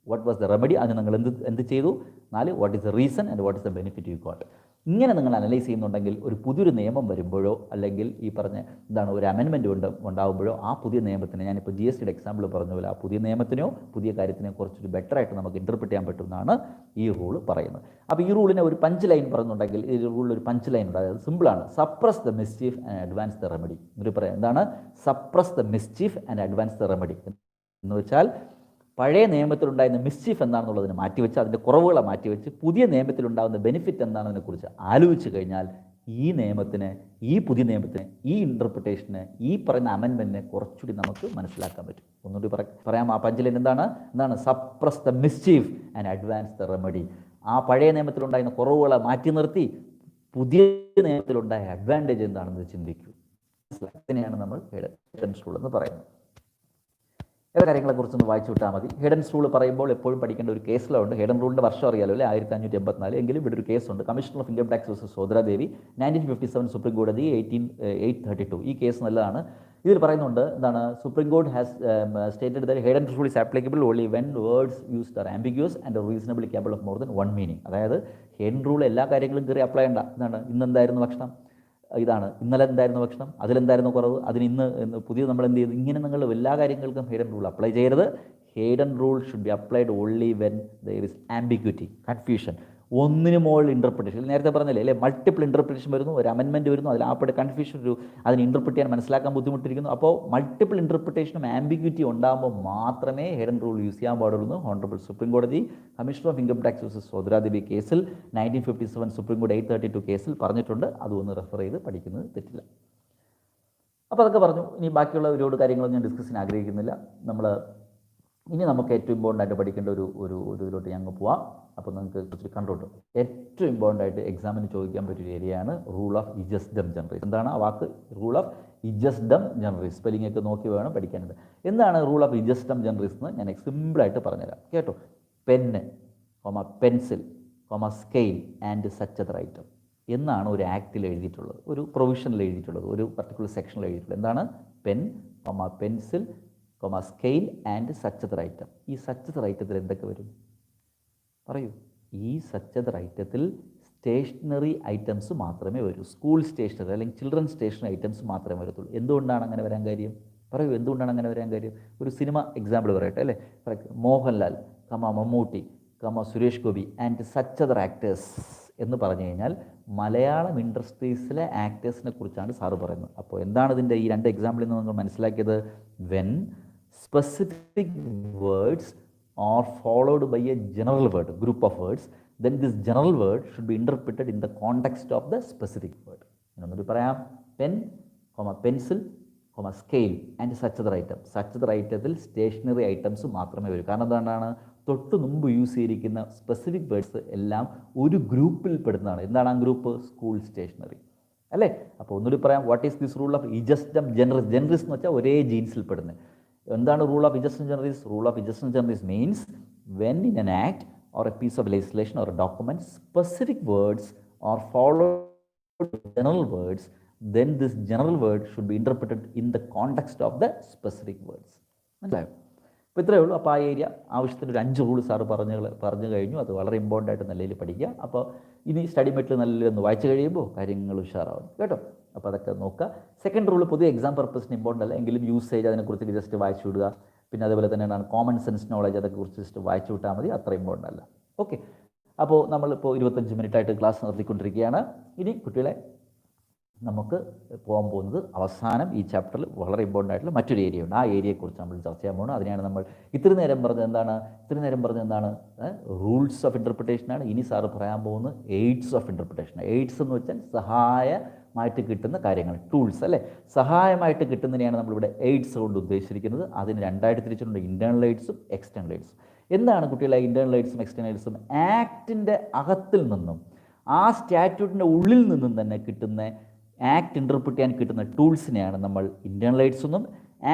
What was the remedy? അതിന് നിങ്ങൾ എന്ത് ചെയ്തു? 4 what is the reason and what is the benefit you got. ഇങ്ങനെ നിങ്ങൾ അനലൈസ് ചെയ്യുന്നുണ്ടെങ്കിൽ ഒരു പുതിയൊരു നിയമം വരുമ്പോഴോ അല്ലെങ്കിൽ ഈ പറഞ്ഞ ഒരു അമെൻമെൻറ്റ് ഉണ്ടാകുമ്പോഴോ ആ പുതിയ നിയമത്തിന്, ഞാനിപ്പോൾ ജി എസ് ടിയുടെ എക്സാമ്പിൾ പറഞ്ഞ പോലെ, ആ പുതിയ നിയമത്തിനോ പുതിയ കാര്യത്തിനെയോ കുറച്ചൊരു ബെറ്ററായിട്ട് നമുക്ക് ഇൻ്റർപ്രിറ്റ് ചെയ്യാൻ പറ്റുമെന്നാണ് ഈ റൂൾ പറയുന്നത്. അപ്പോൾ ഈ റൂളിനെ ഒരു പഞ്ച് ലൈൻ പറയുന്നുണ്ടെങ്കിൽ ഈ റൂളിൽ ഒരു പഞ്ച് ലൈൻ ഉണ്ട്. അതായത് സിമ്പിളാണ്: suppress the mischief and advance the remedy. എന്നിട്ട് പറയാം എന്താണ് suppress the mischief and advance the remedy എന്ന് വെച്ചാൽ പഴയ നിയമത്തിലുണ്ടായിരുന്ന മിസ്ചീഫ് എന്താണെന്നുള്ളതിന് മാറ്റിവെച്ച്, അതിൻ്റെ കുറവുകളെ മാറ്റിവെച്ച്, പുതിയ നിയമത്തിലുണ്ടാകുന്ന ബെനിഫിറ്റ് എന്താണെന്നതിനെക്കുറിച്ച് ആലോചിച്ച് കഴിഞ്ഞാൽ ഈ നിയമത്തിന്, ഈ പുതിയ നിയമത്തിന്, ഈ ഇൻ്റർപ്രിട്ടേഷന്, ഈ പറയുന്ന അമെൻമെൻറ്റിനെ കുറച്ചുകൂടി നമുക്ക് മനസ്സിലാക്കാൻ പറ്റും. ഒന്നുകൂടി പറയാം. ആ പഞ്ചിലൈൻ എന്താണ്? Suppress the mischief and advance the remedy. ആ പഴയ നിയമത്തിലുണ്ടായിരുന്ന കുറവുകളെ മാറ്റി നിർത്തി പുതിയ നിയമത്തിലുണ്ടായ അഡ്വാൻറ്റേജ് എന്താണെന്ന് ചിന്തിക്കൂ. ഇതിനെയാണ് നമ്മൾ ഹെയ്ഡൻ റൂൾ എന്ന് പറയുന്നത്. ചില കാര്യങ്ങളെക്കുറിച്ചൊന്ന് വായിച്ചു വിട്ടാൽ മതി. ഹെയ്ഡൻ റൂൾ പറയുമ്പോൾ എപ്പോഴും പഠിക്കേണ്ട ഒരു കേസ് ലോ ഉണ്ട്. ഹെയ്ഡൻ റൂളിൻ്റെ വർഷം അറിയാലോ അല്ലേ, 1584. എങ്കിലും ഇവിടെ ഒരു കേസുണ്ട്, commissioner of income tax versus Sodradevi, 1957, supreme കോടതി 832. ഈ കേസ് നല്ലതാണ്. ഇതിൽ പറയുന്നുണ്ട് എന്താണ്? Supreme court has stated that Heydon rule is applicable only when words used are ambiguous and reasonably capable of more than 1 meaning. അതായത് ഹെയ്ഡൻ റൂൾ എല്ലാ കാര്യങ്ങളും കയറി അപ്ലൈ ചെയ്യണ്ട. എന്താണ്? ഇന്നെന്തായിരുന്നു ഭക്ഷണം? ഇതാണ്. ഇന്നലെ എന്തായിരുന്നു ഭക്ഷണം? അതിലെന്തായിരുന്നു കുറവ്? അതിന് ഇന്ന് പുതിയ നമ്മൾ എന്ത് ചെയ്തു? ഇങ്ങനെ നിങ്ങൾ എല്ലാ കാര്യങ്ങൾക്കും ഹെയ്ഡൻ റൂൾ അപ്ലൈ ചെയ്യരുത്. Heydon rule should be applied only when there is ambiguity, confusion, ഒന്നിനു മുകളിൽ ഇൻ്റർപ്രിട്ടേഷൻ. നേരത്തെ പറഞ്ഞില്ലേ അല്ലേ, മൾട്ടിപ്പിൾ ഇൻ്റർപ്രിട്ടേഷൻ വരുന്നു, ഒരു അമെൻമെൻറ്റ് വരുന്നു, അതിൽ ആപ്പയുടെ കൺഫ്യൂഷൻ, അതിന് ഇൻ്റർപ്രിറ്റ് ചെയ്യാൻ മനസ്സിലാക്കാൻ ബുദ്ധിമുട്ടിരിക്കുന്നു. അപ്പോൾ മൾട്ടിപ്പിൾ ഇൻ്റർപ്രിട്ടേഷനും ആംബിഗ്വിറ്റി ഉണ്ടാകുമ്പോൾ മാത്രമേ ഹെയ്ഡൻ റൂൾ യൂസ് ചെയ്യാൻ പാടുള്ളൂ. ഹോണറബിൾ സുപ്രീം കോടതി commissioner of income tax versus Sodradevi കേസിൽ 1957 സുപ്രീം കോടതി 832 കേസിൽ പറഞ്ഞിട്ടുണ്ട്. അതൊന്ന് റെഫർ ചെയ്ത് പഠിക്കുന്നത് തെറ്റില്ല. അപ്പോൾ അതൊക്കെ പറഞ്ഞു. ഇനി ബാക്കിയുള്ള ഒരുപാട് കാര്യങ്ങളൊന്നും ഞാൻ ഡിസ്കസ് ചെയ്യാൻ ആഗ്രഹിക്കുന്നില്ല. ഇനി നമുക്ക് ഏറ്റവും ഇമ്പോർട്ടൻ്റ് ആയിട്ട് പഠിക്കേണ്ട ഒരു ഇതിലോട്ട് ഞങ്ങൾ പോവാം. അപ്പോൾ നിങ്ങൾക്ക് കുറച്ച് കണ്ടോട്ടു. ഏറ്റവും ഇമ്പോർട്ടൻ്റ് ആയിട്ട് എക്സാമിന് ചോദിക്കാൻ പറ്റിയൊരു ഏരിയയാണ് റൂൾ ഓഫ് ഇജസ്ഡം ജനറീസ്. എന്താണ് ആ വാക്ക്? Rule of ejusdem generis. Spelling ഒക്കെ നോക്കി വേണം പഠിക്കാനുണ്ട്. എന്താണ് റൂൾ ഓഫ് ഇജസ്ഡം ജനറീസ് എന്ന് ഞാൻ സിമ്പിളായിട്ട് പറഞ്ഞുതരാം. കേട്ടോ. Pen, pencil, scale and such other item എന്നാണ് ഒരു ആക്റ്റിൽ എഴുതിയിട്ടുള്ളത്, ഒരു പ്രൊവിഷനിൽ എഴുതിയിട്ടുള്ളത്, ഒരു പർട്ടിക്കുലർ സെക്ഷനിൽ എഴുതിയിട്ടുള്ളത്. എന്താണ്? Pen, pencil, scale and such other item. ഈ സച്ച് അതർ ഐറ്റത്തിൽ എന്തൊക്കെ വരും? പറയൂ. ഈ സച്ച് അതർ ഐറ്റത്തിൽ സ്റ്റേഷനറി ഐറ്റംസ് മാത്രമേ വരൂ. സ്കൂൾ സ്റ്റേഷനറി അല്ലെങ്കിൽ ചിൽഡ്രൻ സ്റ്റേഷനറി ഐറ്റംസ് മാത്രമേ വരത്തുള്ളൂ. എന്തുകൊണ്ടാണ് അങ്ങനെ വരാൻ കാര്യം? പറയൂ, എന്തുകൊണ്ടാണ് അങ്ങനെ വരാൻ കാര്യം? ഒരു സിനിമ എക്സാമ്പിൾ പറയട്ടെ അല്ലേ. Mohanlal, Mammootty, Suresh Gopi and such other actors എന്ന് പറഞ്ഞു കഴിഞ്ഞാൽ മലയാളം ഇൻഡസ്ട്രീസിലെ ആക്ടേഴ്സിനെ കുറിച്ചാണ് സാറ് പറയുന്നത്. അപ്പോൾ എന്താണ് ഇതിൻ്റെ ഈ 2 എക്സാമ്പിളിൽ നിന്ന് നിങ്ങൾ മനസ്സിലാക്കിയത്? When specific words are followed by a general word, group of words, then this general word should be interpreted in the context of the specific word. എന്നൊരു പറയാം. Pen, pencil, scale and such other item. Such other ഐറ്റത്തിൽ സ്റ്റേഷനറി ഐറ്റംസ് മാത്രമേ വരൂ. കാരണം എന്താണ്? തൊട്ട് മുമ്പ് യൂസ് ചെയ്തിരിക്കുന്ന സ്പെസിഫിക് വേർഡ്സ് എല്ലാം ഒരു ഗ്രൂപ്പിൽ പെടുന്നതാണ്. എന്താണ് ആ ഗ്രൂപ്പ്? സ്കൂൾ സ്റ്റേഷനറി അല്ലേ. അപ്പോൾ ഒന്നുകൂടി പറയാം. What is this rule of ejusdem generis? Generis എന്ന് വെച്ചാൽ ഒരേ ജീൻസിൽ പെടുന്നത്. എന്താണ് rule of ejusdem generis? Rule of ejusdem generis means when in an act or a piece of legislation or a document specific words are followed by general words, then this general word should be interpreted in the context of the specific words. മനസ്സിലായോ? അപ്പോൾ ഇത്രയേ ഉള്ളൂ. അപ്പോൾ ആ ഏരിയ ആവശ്യത്തിന് ഒരു 5 റൂൾ സാറ് പറഞ്ഞു കഴിഞ്ഞു. അത് വളരെ ഇമ്പോർട്ടൻ്റ് ആയിട്ട് നല്ല രീതിയിൽ പഠിക്കുക. അപ്പോൾ ഇനി സ്റ്റഡി മെറ്റീരിയൽ നല്ലൊന്ന് വായിച്ചു കഴിയുമ്പോൾ കാര്യങ്ങൾ ഉഷാറാവും കേട്ടോ. അപ്പോൾ അതൊക്കെ നോക്കുക. സെക്കൻഡ് റൂൾ പൊതുവെ എക്സാം പർപ്പസിന് ഇമ്പോർട്ടൻ്റ് അല്ല, എങ്കിലും യൂസേജ് അതിനെക്കുറിച്ച് ജസ്റ്റ് വായിച്ചു വിടുക. പിന്നെ അതേപോലെ തന്നെയാണ് കോമൺ സെൻസ് നോളജ്, അതൊക്കെക്കുറിച്ച് ജസ്റ്റ് വായിച്ചു വിട്ടാൽ മതി, അത്ര ഇമ്പോർട്ടൻ്റ് അല്ല. ഓക്കെ, അപ്പോൾ നമ്മളിപ്പോൾ 25 മിനിറ്റായിട്ട് ക്ലാസ് നടത്തിക്കൊണ്ടിരിക്കുകയാണ്. ഇനി കുട്ടികളെ നമുക്ക് പോകാൻ പോകുന്നത് അവസാനം ഈ ചാപ്റ്ററിൽ വളരെ ഇമ്പോർട്ടൻ്റ് ആയിട്ടുള്ള മറ്റൊരു ഏരിയ ഉണ്ട്. ആ ഏരിയയെക്കുറിച്ച് നമ്മൾ ചർച്ച ചെയ്യാൻ പോകുന്നത്. അതിനെയാണ് നമ്മൾ ഇത്രയും നേരം പറഞ്ഞത് എന്താണ്? റൂൾസ് ഓഫ് ഇൻ്റർപ്രിട്ടേഷനാണ്. ഇനി സാറ് പറയാൻ പോകുന്നത് എയ്ഡ്സ് ഓഫ് ഇൻ്റർപ്രിട്ടേഷൻ. എയ്ഡ്സ് എന്ന് വെച്ചാൽ സഹായമായിട്ട് കിട്ടുന്ന കാര്യങ്ങൾ, ടൂൾസ് അല്ലേ. സഹായമായിട്ട് കിട്ടുന്നതിനെയാണ് നമ്മളിവിടെ എയ്ഡ്സ് കൊണ്ട് ഉദ്ദേശിച്ചിരിക്കുന്നത്. അതിന് രണ്ടായിട്ട് തിരിച്ചിട്ടുണ്ട്, ഇൻറ്റേർണൽ എയ്ഡ്സും എക്സ്റ്റേണൽ എയ്ഡ്സും. എന്താണ് കുട്ടികളെ ഇൻറ്റേർണൽ എയ്ഡ്സും എക്സ്റ്റേണൽ എയ്ഡ്സും? ആക്ടിൻ്റെ അകത്തിൽ നിന്നും ആ സ്റ്റാറ്റ്യൂട്ടിൻ്റെ ഉള്ളിൽ നിന്നും തന്നെ കിട്ടുന്ന, ആക്ട് ഇൻ്റർപ്രിറ്റ് ചെയ്യാൻ കിട്ടുന്ന ടൂൾസിനെയാണ് നമ്മൾ ഇൻറ്റേർണൽ എയ്ഡ്സ് എന്നും,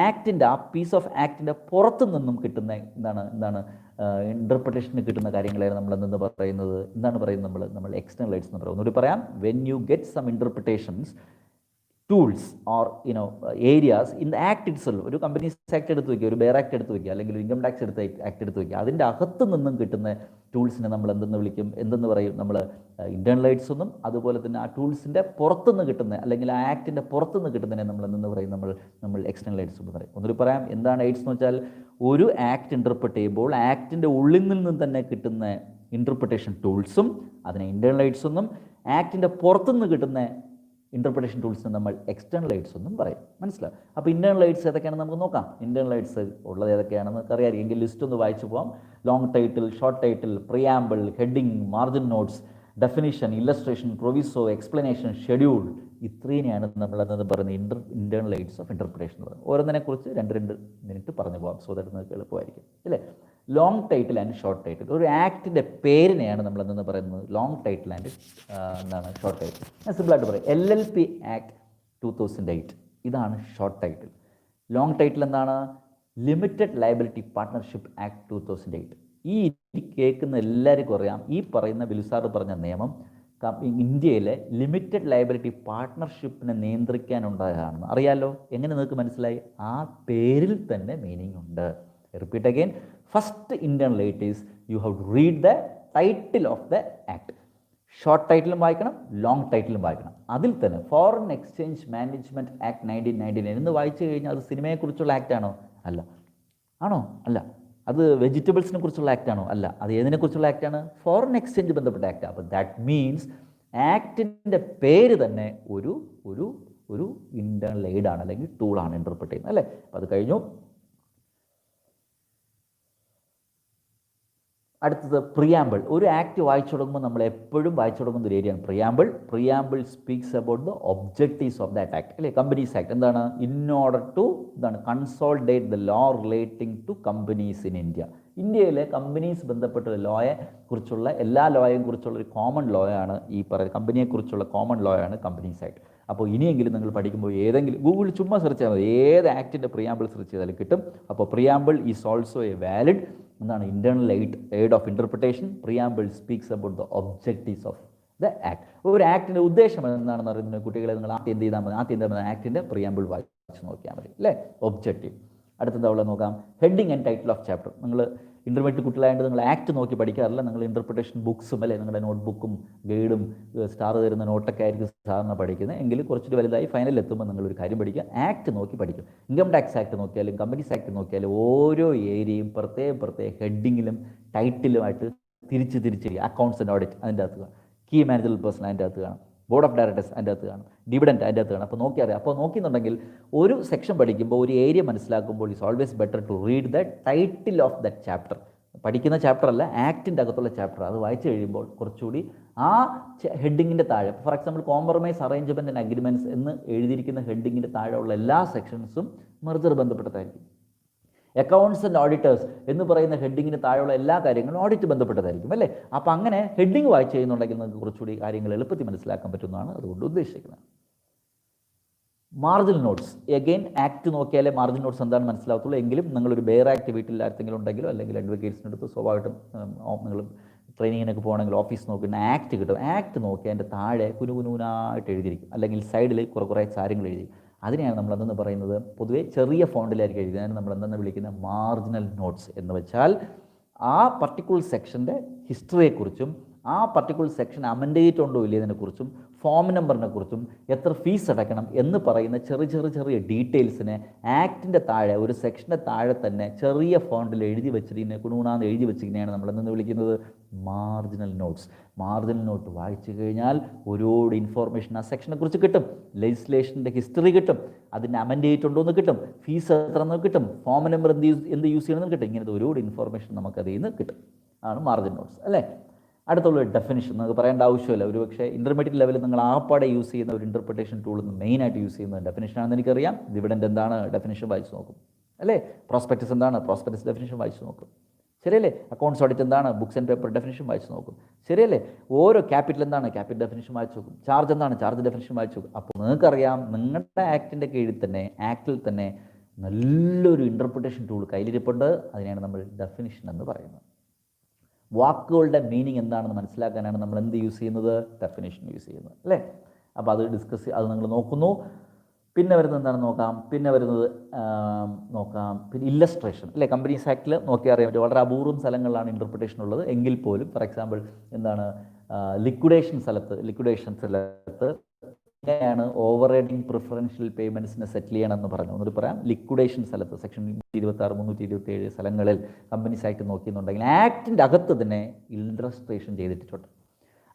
ആക്ടിൻ്റെ ആ പീസ് ഓഫ് ആക്ടിൻ്റെ പുറത്തു നിന്നും കിട്ടുന്ന എന്താണ് ഇൻ്റർപ്രിട്ടേഷന് കിട്ടുന്ന കാര്യങ്ങളാണ് നമ്മൾ എന്തെന്ന് പറയുന്നത്, നമ്മൾ എക്സ്റ്റേണൽ എയ്ഡ്സ് എന്ന് പറയും. ഒന്നുകൂടി പറയാം, when you get some interpretations, tools or areas in the act itself. ഒരു കമ്പനീസ് ആക്ട് എടുത്ത് വയ്ക്കുക, ഒരു ബെയർ ആക്ട് എടുത്ത് വയ്ക്കുക, അല്ലെങ്കിൽ ഒരു ഇൻകം ടാക്സ് ആക്ട് എടുത്ത് വയ്ക്കുക. അതിൻ്റെ അകത്ത് നിന്നും കിട്ടുന്ന ടൂൾസിനെ നമ്മൾ എന്തെന്ന് പറയും? നമ്മൾ ഇൻറ്റേർണൽ എയ്ഡ്സ് എന്നും, അതുപോലെ തന്നെ ആ ടൂൾസിൻ്റെ പുറത്തുനിന്ന് കിട്ടുന്ന, അല്ലെങ്കിൽ ആ ആക്ടിൻ്റെ പുറത്തുനിന്ന് കിട്ടുന്നതിനെ നമ്മൾ എന്തെന്ന് പറയും? നമ്മൾ എക്സ്റ്റേണൽ എയ്ഡ്സ് എന്ന് പറയും. ഒന്നുകൂടി പറയാം, എന്താണ് എയ്ഡ്സ് എന്ന് വെച്ചാൽ ഒരു ആക്ട് ഇൻ്റർപ്രിറ്റ് ചെയ്യുമ്പോൾ ആക്ടിൻ്റെ ഉള്ളിൽ നിന്നും തന്നെ കിട്ടുന്ന ഇൻ്റർപ്രിട്ടേഷൻ ടൂൾസും അതിനെ ഇൻറ്റേർണൽ എയ്ഡ്സ് എന്നും, ആക്ടിൻ്റെ പുറത്തുനിന്ന് കിട്ടുന്ന ഇൻ്റർപ്രിട്ടേഷൻ ടൂൾസിന് നമ്മൾ എക്സ്റ്റേണൽ എയ്ഡ്സ് എന്നും പറയും. മനസ്സിലാവും? അപ്പോൾ ഇൻറ്റേർണൽ എയ്ഡ്സ് ഏതൊക്കെയാണെന്ന് നമുക്ക് നോക്കാം. ഇൻറ്റേർണൽ എയ്ഡ്സ് ഉള്ളത് ഏതൊക്കെയാണെന്ന് അറിയാം. എങ്കിൽ ലിസ്റ്റ് ഒന്ന് വായിച്ചു പോകാം. Long title, short title, preamble, heading, margin notes, definition, illustration, proviso, explanation, schedule. ഇത്രയും നമ്മളെന്ന് പറയുന്നത് ഇൻറ്റേർണൽ എയ്ഡ്സ് ഓഫ് ഇൻ്റർപ്രിട്ടേഷൻ എന്ന് പറയുന്നത്. ഓരോന്നിനെക്കുറിച്ച് 2 മിനിറ്റ് പറഞ്ഞു പോകാം. സോ ദാറ്റ് നിങ്ങൾക്ക് എളുപ്പമായിരിക്കും അല്ലേ. Long title and short title. ഒരു ആക്ടിൻ്റെ പേരിനെയാണ് നമ്മളെന്ന് പറയുന്നത് long title and short title. ഞാൻ സിമ്പിളായിട്ട് പറയും, LLP ആക്ട് 2008 ഇതാണ് ഷോർട്ട് ടൈറ്റിൽ. ലോങ് ടൈറ്റിൽ എന്താണ്? Limited liability partnership act 2008. ഈ കേൾക്കുന്ന എല്ലാവർക്കും അറിയാം, ഈ പറയുന്ന ബിലുസാർ പറഞ്ഞ നിയമം ഇന്ത്യയിലെ ലിമിറ്റഡ് ലയബിലിറ്റി പാർട്ട്ണർഷിപ്പിനെ നിയന്ത്രിക്കാനുണ്ടായതാണെന്ന് അറിയാലോ. എങ്ങനെ നിങ്ങൾക്ക് മനസ്സിലായി? ആ പേരിൽ തന്നെ മീനിങ് ഉണ്ട്. Repeat again, first internal aid is you have to read the title of the act. Short ടൈറ്റിലും വായിക്കണം, ലോങ് ടൈറ്റിലും വായിക്കണം. അതിൽ തന്നെ ഫോറിൻ എക്സ്ചേഞ്ച് മാനേജ്മെൻറ്റ് ആക്ട് 1999 എന്ന് വായിച്ചു കഴിഞ്ഞാൽ അത് സിനിമയെക്കുറിച്ചുള്ള ആക്റ്റാണോ? അല്ല. ആണോ? അല്ല. അത് വെജിറ്റബിൾസിനെ കുറിച്ചുള്ള ആക്റ്റാണോ? അല്ല. അത് ഏതിനെക്കുറിച്ചുള്ള ആക്റ്റാണ്? ഫോറിൻ എക്സ്ചേഞ്ച് ബന്ധപ്പെട്ട ആക്ട്. അപ്പോൾ ദാറ്റ് മീൻസ് ആക്ടിൻ്റെ പേര് തന്നെ ഒരു ഇൻറ്റേർണൽ എയ്ഡാണ്, അല്ലെങ്കിൽ ടൂളാണ് ഇൻ്റർപ്രിറ്റ് ചെയ്യുന്നത് അല്ലേ. അപ്പോൾ അത് കഴിഞ്ഞു. അടുത്തത് പ്രിയാമ്പിൾ. ഒരു ആക്ട് വായിച്ചു തുടങ്ങുമ്പോൾ നമ്മൾ എപ്പോഴും വായിച്ചു തുടങ്ങുന്ന ഒരു ഏരിയയാണ് preamble speaks about the objectives of that act അല്ലേ. കമ്പനീസ് ആക്ട് എന്താണ്? In order to consolidate the law relating to companies in India. ഇന്ത്യയിലെ കമ്പനീസ് ബന്ധപ്പെട്ട ലോയെ കുറിച്ചുള്ള എല്ലാ ലോയെയും കുറിച്ചുള്ള ഒരു കോമൺ ലോയാണ് ഈ പറയുന്ന കമ്പനിയെക്കുറിച്ചുള്ള കോമൺ ലോയാണ് കമ്പനീസ് ആക്ട്. അപ്പോൾ ഇനിയെങ്കിലും നിങ്ങൾ പഠിക്കുമ്പോൾ ഏതെങ്കിലും ഗൂഗിളിൽ ചുമ്മാ സെർച്ച് ചെയ്താൽ മതി, ഏത് ആക്ടിൻ്റെ പ്രിയാമ്പിൾ സെർച്ച് ചെയ്താലും കിട്ടും. അപ്പോൾ preamble is also a valid എന്താണ് internal aid of interpretation. Preamble speaks about the objectives of the act. ഒരു ആക്ടിൻ്റെ ഉദ്ദേശം എന്താണെന്ന് അറിയുന്നത് കുട്ടികളെ നിങ്ങൾ ആദ്യം എന്ത് ചെയ്താൽ മതി? ആദ്യം ആക്ടിൻ്റെ പ്രിയാമ്പിൾ വായിച്ച് നോക്കിയാൽ മതി അല്ലേ. ഒബ്ജക്റ്റീവ്. അടുത്തത് അവിടെ നോക്കാം, heading and title of chapter. നിങ്ങൾ ഇൻ്റർമീഡിയറ്റ് കുട്ടികളായതുകൊണ്ട് നിങ്ങൾ ആക്ട് നോക്കി പഠിക്കാറില്ല, നിങ്ങൾ ഇൻ്റർപ്രിട്ടേഷൻ ബുക്സും അല്ലേ, നിങ്ങളുടെ നോട്ട്ബുക്കും ഗൈഡും സ്റ്റാർ തരുന്ന നോട്ടൊക്കെ ആയിരിക്കും സാധാരണ പഠിക്കുന്നത്. എങ്കിൽ കുറച്ചുകൂടി വലുതായി ഫൈനലിൽ എത്തുമ്പോൾ നിങ്ങളൊരു കാര്യം പഠിക്കുക, ആക്ട് നോക്കി പഠിക്കും. ഇൻകം ടാക്സ് ആക്ട് നോക്കിയാലും കമ്പനീസ് ആക്ട് നോക്കിയാലും ഓരോ ഏരിയയും പ്രത്യേക ഹെഡിങ്ങിലും ടൈറ്റിലുമായിട്ട് തിരിച്ച് അക്കൗണ്ട്സ് ആൻഡ് ഓഡിറ്റ് അതിൻ്റെ അകത്ത് കാണും, കീ മാനേജറൽ പേഴ്സൺ അതിൻ്റെ അകത്ത് കാണും, ബോർഡ് ഓഫ് ഡയറക്ടേഴ്സ് അതിൻ്റെ അകത്ത് കാണും, ഡിവിഡൻറ്റ് അതിൻ്റെ അകത്ത് കാണും. അപ്പോൾ നോക്കിയാൽ അപ്പോൾ നോക്കിയെന്നുണ്ടെങ്കിൽ ഒരു സെക്ഷൻ പഠിക്കുമ്പോൾ ഒരു ഏരിയ മനസ്സിലാക്കുമ്പോൾ it's always better to read the title of that chapter. പഠിക്കുന്ന ചാപ്റ്റർ അല്ല, ആക്ടിൻ്റെ അകത്തുള്ള ചാപ്റ്റർ. അത് വായിച്ചു കഴിയുമ്പോൾ കുറച്ചുകൂടി ആ ഹെഡിങ്ങിൻ്റെ താഴെ, for example compromise arrangement and agreements എന്ന് എഴുതിയിരിക്കുന്ന ഹെഡിങ്ങിൻ്റെ താഴെയുള്ള എല്ലാ സെക്ഷൻസും മെർജർ ബന്ധപ്പെട്ടതായിരിക്കും. അക്കൗണ്ട്സ് ആൻഡ് ഓഡിറ്റേഴ്സ് എന്ന് പറയുന്ന ഹെഡിങ്ങിന് താഴെയുള്ള എല്ലാ കാര്യങ്ങളും ഓഡിറ്റ് ബന്ധപ്പെട്ടതായിരിക്കും അല്ലേ. അപ്പോൾ അങ്ങനെ ഹെഡിങ് വായിച്ച് ചെയ്യുന്നുണ്ടെങ്കിൽ നമുക്ക് കുറച്ചുകൂടി കാര്യങ്ങൾ എളുപ്പത്തിൽ മനസ്സിലാക്കാൻ പറ്റുന്നതാണ് അതുകൊണ്ട് ഉദ്ദേശിക്കുന്നത്. മാർജിൻ നോട്ട്സ്, എഗെയിൻ ആക്ട് നോക്കിയാലേ മാർജിൻ നോട്ട്സ് എന്താണ് മനസ്സിലാകത്തുള്ളൂ. എങ്കിലും നിങ്ങളൊരു ബെയർ ആക്ട് വീട്ടിൽ ആർക്കെങ്കിലും ഉണ്ടെങ്കിലോ അല്ലെങ്കിൽ അഡ്വക്കേറ്റ്സിൻ്റെ അടുത്ത് സ്വാഭാവികമായിട്ടും നിങ്ങൾ ട്രെയിനിങ്ങിനൊക്കെ പോകണമെങ്കിൽ ഓഫീസ് നോക്കുന്ന ആക്ട് കിട്ടും. ആക്ട് നോക്കി അതിൻ്റെ താഴെ കുനുകുനായിട്ട് എഴുതിയിരിക്കും, അല്ലെങ്കിൽ സൈഡിൽ കുറേ കാര്യങ്ങൾ എഴുതി. അതിനെയാണ് നമ്മൾ എന്തെന്ന് പറയുന്നത്, പൊതുവെ ചെറിയ ഫോണ്ടിലായിരിക്കും എഴുതുക. അതിന് നമ്മൾ എന്തെന്ന് വിളിക്കുന്നത് മാർജിനൽ നോട്ട്സ് എന്ന് വെച്ചാൽ ആ പർട്ടിക്കുലർ സെക്ഷൻ്റെ ഹിസ്റ്ററിയെക്കുറിച്ചും ആ പർട്ടിക്കുലർ സെക്ഷൻ അമെൻഡ് ചെയ്തിട്ടുണ്ടോ ഇല്ലതിനെക്കുറിച്ചും ഫോം നമ്പറിനെ കുറിച്ചും എത്ര ഫീസ് അടയ്ക്കണം എന്ന് പറയുന്ന ചെറിയ ഡീറ്റെയിൽസിനെ ആക്ടിൻ്റെ താഴെ ഒരു സെക്ഷൻ്റെ താഴെ തന്നെ ചെറിയ ഫോണ്ടിൽ എഴുതി വെച്ചിരിക്കുന്ന കുണുകുണാന്ന് എഴുതി വെച്ചിരിക്കുന്നതാണ് നമ്മൾ എന്തെന്ന് വിളിക്കുന്നത് മാർജിനൽ നോട്ട്സ്. മാർജിനൽ നോട്ട് വായിച്ചു കഴിഞ്ഞാൽ ഒരുപാട് ഇൻഫോർമേഷൻ ആ സെക്ഷനെ കുറിച്ച് കിട്ടും. ലെജിസ്ലേഷൻ്റെ ഹിസ്റ്ററി കിട്ടും, അതിൻ്റെ അമെൻഡ് ചെയ്തിട്ടുണ്ടോ എന്ന് കിട്ടും, ഫീസ് എത്ര എന്ന് കിട്ടും, ഫോം നമ്പർ എന്ത് യൂസ് ചെയ്യണമെന്ന് കിട്ടും. ഇങ്ങനത്തെ ഒരുപാട് ഇൻഫോർമേഷൻ നമുക്കതിൽ നിന്ന് കിട്ടും. ആണ് മാർജിൻ നോട്ട്സ് അല്ലേ. അടുത്തുള്ള ഡെഫിനിഷൻ നമുക്ക് പറയേണ്ട ആവശ്യമില്ല. ഒരു പക്ഷേ ഇൻ്റർമീഡിയറ്റ് ലെവലിൽ നിങ്ങൾ ആപ്പാടെ യൂസ് ചെയ്യുന്ന ഒരു ഇൻ്റർപ്രിട്ടേഷൻ ടൂൾ മെയിനായിട്ട് യൂസ് ചെയ്യുന്നത് ഡെഫിനിഷനാണെന്ന് എനിക്കറിയാം. ഡിവിഡൻഡ് എന്താണ്, ഡെഫിനിഷൻ വായിച്ച് നോക്കും അല്ലേ. പ്രോസ്പെക്ടസ് എന്താണ്, പ്രോസ്പെക്ടസ് ഡെഫിനിഷൻ വായിച്ച് നോക്കും ശരിയല്ലേ. അക്കൗണ്ട്സ് ഓഡിറ്റ് എന്താണ്, ബുക്സ് ആൻഡ് പേപ്പർ ഡെഫിനിഷൻ വായിച്ച് നോക്കും ശരിയല്ലേ. ഓരോ ക്യാപിറ്റൽ എന്താണ്, ക്യാപിറ്റൽ ഡെഫിനിഷൻ വായിച്ച് നോക്കും. ചാർജ് എന്താണ്, ചാർജ് ഡെഫിനിഷൻ വായിച്ച് നോക്കും. അപ്പോൾ നിങ്ങൾക്കറിയാം നിങ്ങളുടെ ആക്ടിൻ്റെ കീഴിൽ തന്നെ ആക്ടിൽ തന്നെ നല്ലൊരു ഇൻ്റർപ്രിട്ടേഷൻ ടൂൾ കയ്യിലിരിപ്പുണ്ട്. അതിനെയാണ് നമ്മൾ ഡെഫിനിഷൻ എന്ന് പറയുന്നത്. വാക്കുകളുടെ മീനിങ് എന്താണെന്ന് മനസ്സിലാക്കാനാണ് നമ്മൾ എന്ത് യൂസ് ചെയ്യുന്നത്, ഡെഫിനിഷൻ യൂസ് ചെയ്യുന്നത് അല്ലേ. അപ്പോൾ അത് അത് നിങ്ങൾ നോക്കുന്നു. പിന്നെ വരുന്നത് എന്താണെന്ന് നോക്കാം. പിന്നെ ഇല്ലസ്ട്രേഷൻ അല്ലേ. കമ്പനീസ് ആക്ടിൽ നോക്കിയാൽ അറിയാൻ പറ്റും വളരെ അപൂർവം സ്ഥലങ്ങളിലാണ് ഇൻ്റർപ്രിട്ടേഷൻ ഉള്ളത് എങ്കിൽ പോലും ഫോർ എക്സാമ്പിൾ എന്താണ് ലിക്വിഡേഷൻ സ്ഥലത്ത് എങ്ങനെയാണ് ഓവർ റൈഡിങ് പ്രിഫറൻഷ്യൽ പേയ്മെൻറ്റ്സിനെ സെറ്റിൽ ചെയ്യണമെന്ന് പറഞ്ഞു. ഒന്നുകൂടി പറയാം. ലിക്വിഡേഷൻ സ്ഥലത്ത് സെക്ഷൻ 26, 327 സ്ഥലങ്ങളിൽ കമ്പനീസ് ആക്ട് നോക്കിയെന്നുണ്ടെങ്കിൽ ആക്ടിൻ്റെ അകത്ത് തന്നെ ഇല്ലസ്ട്രേഷൻ ചെയ്തിട്ടുണ്ട്.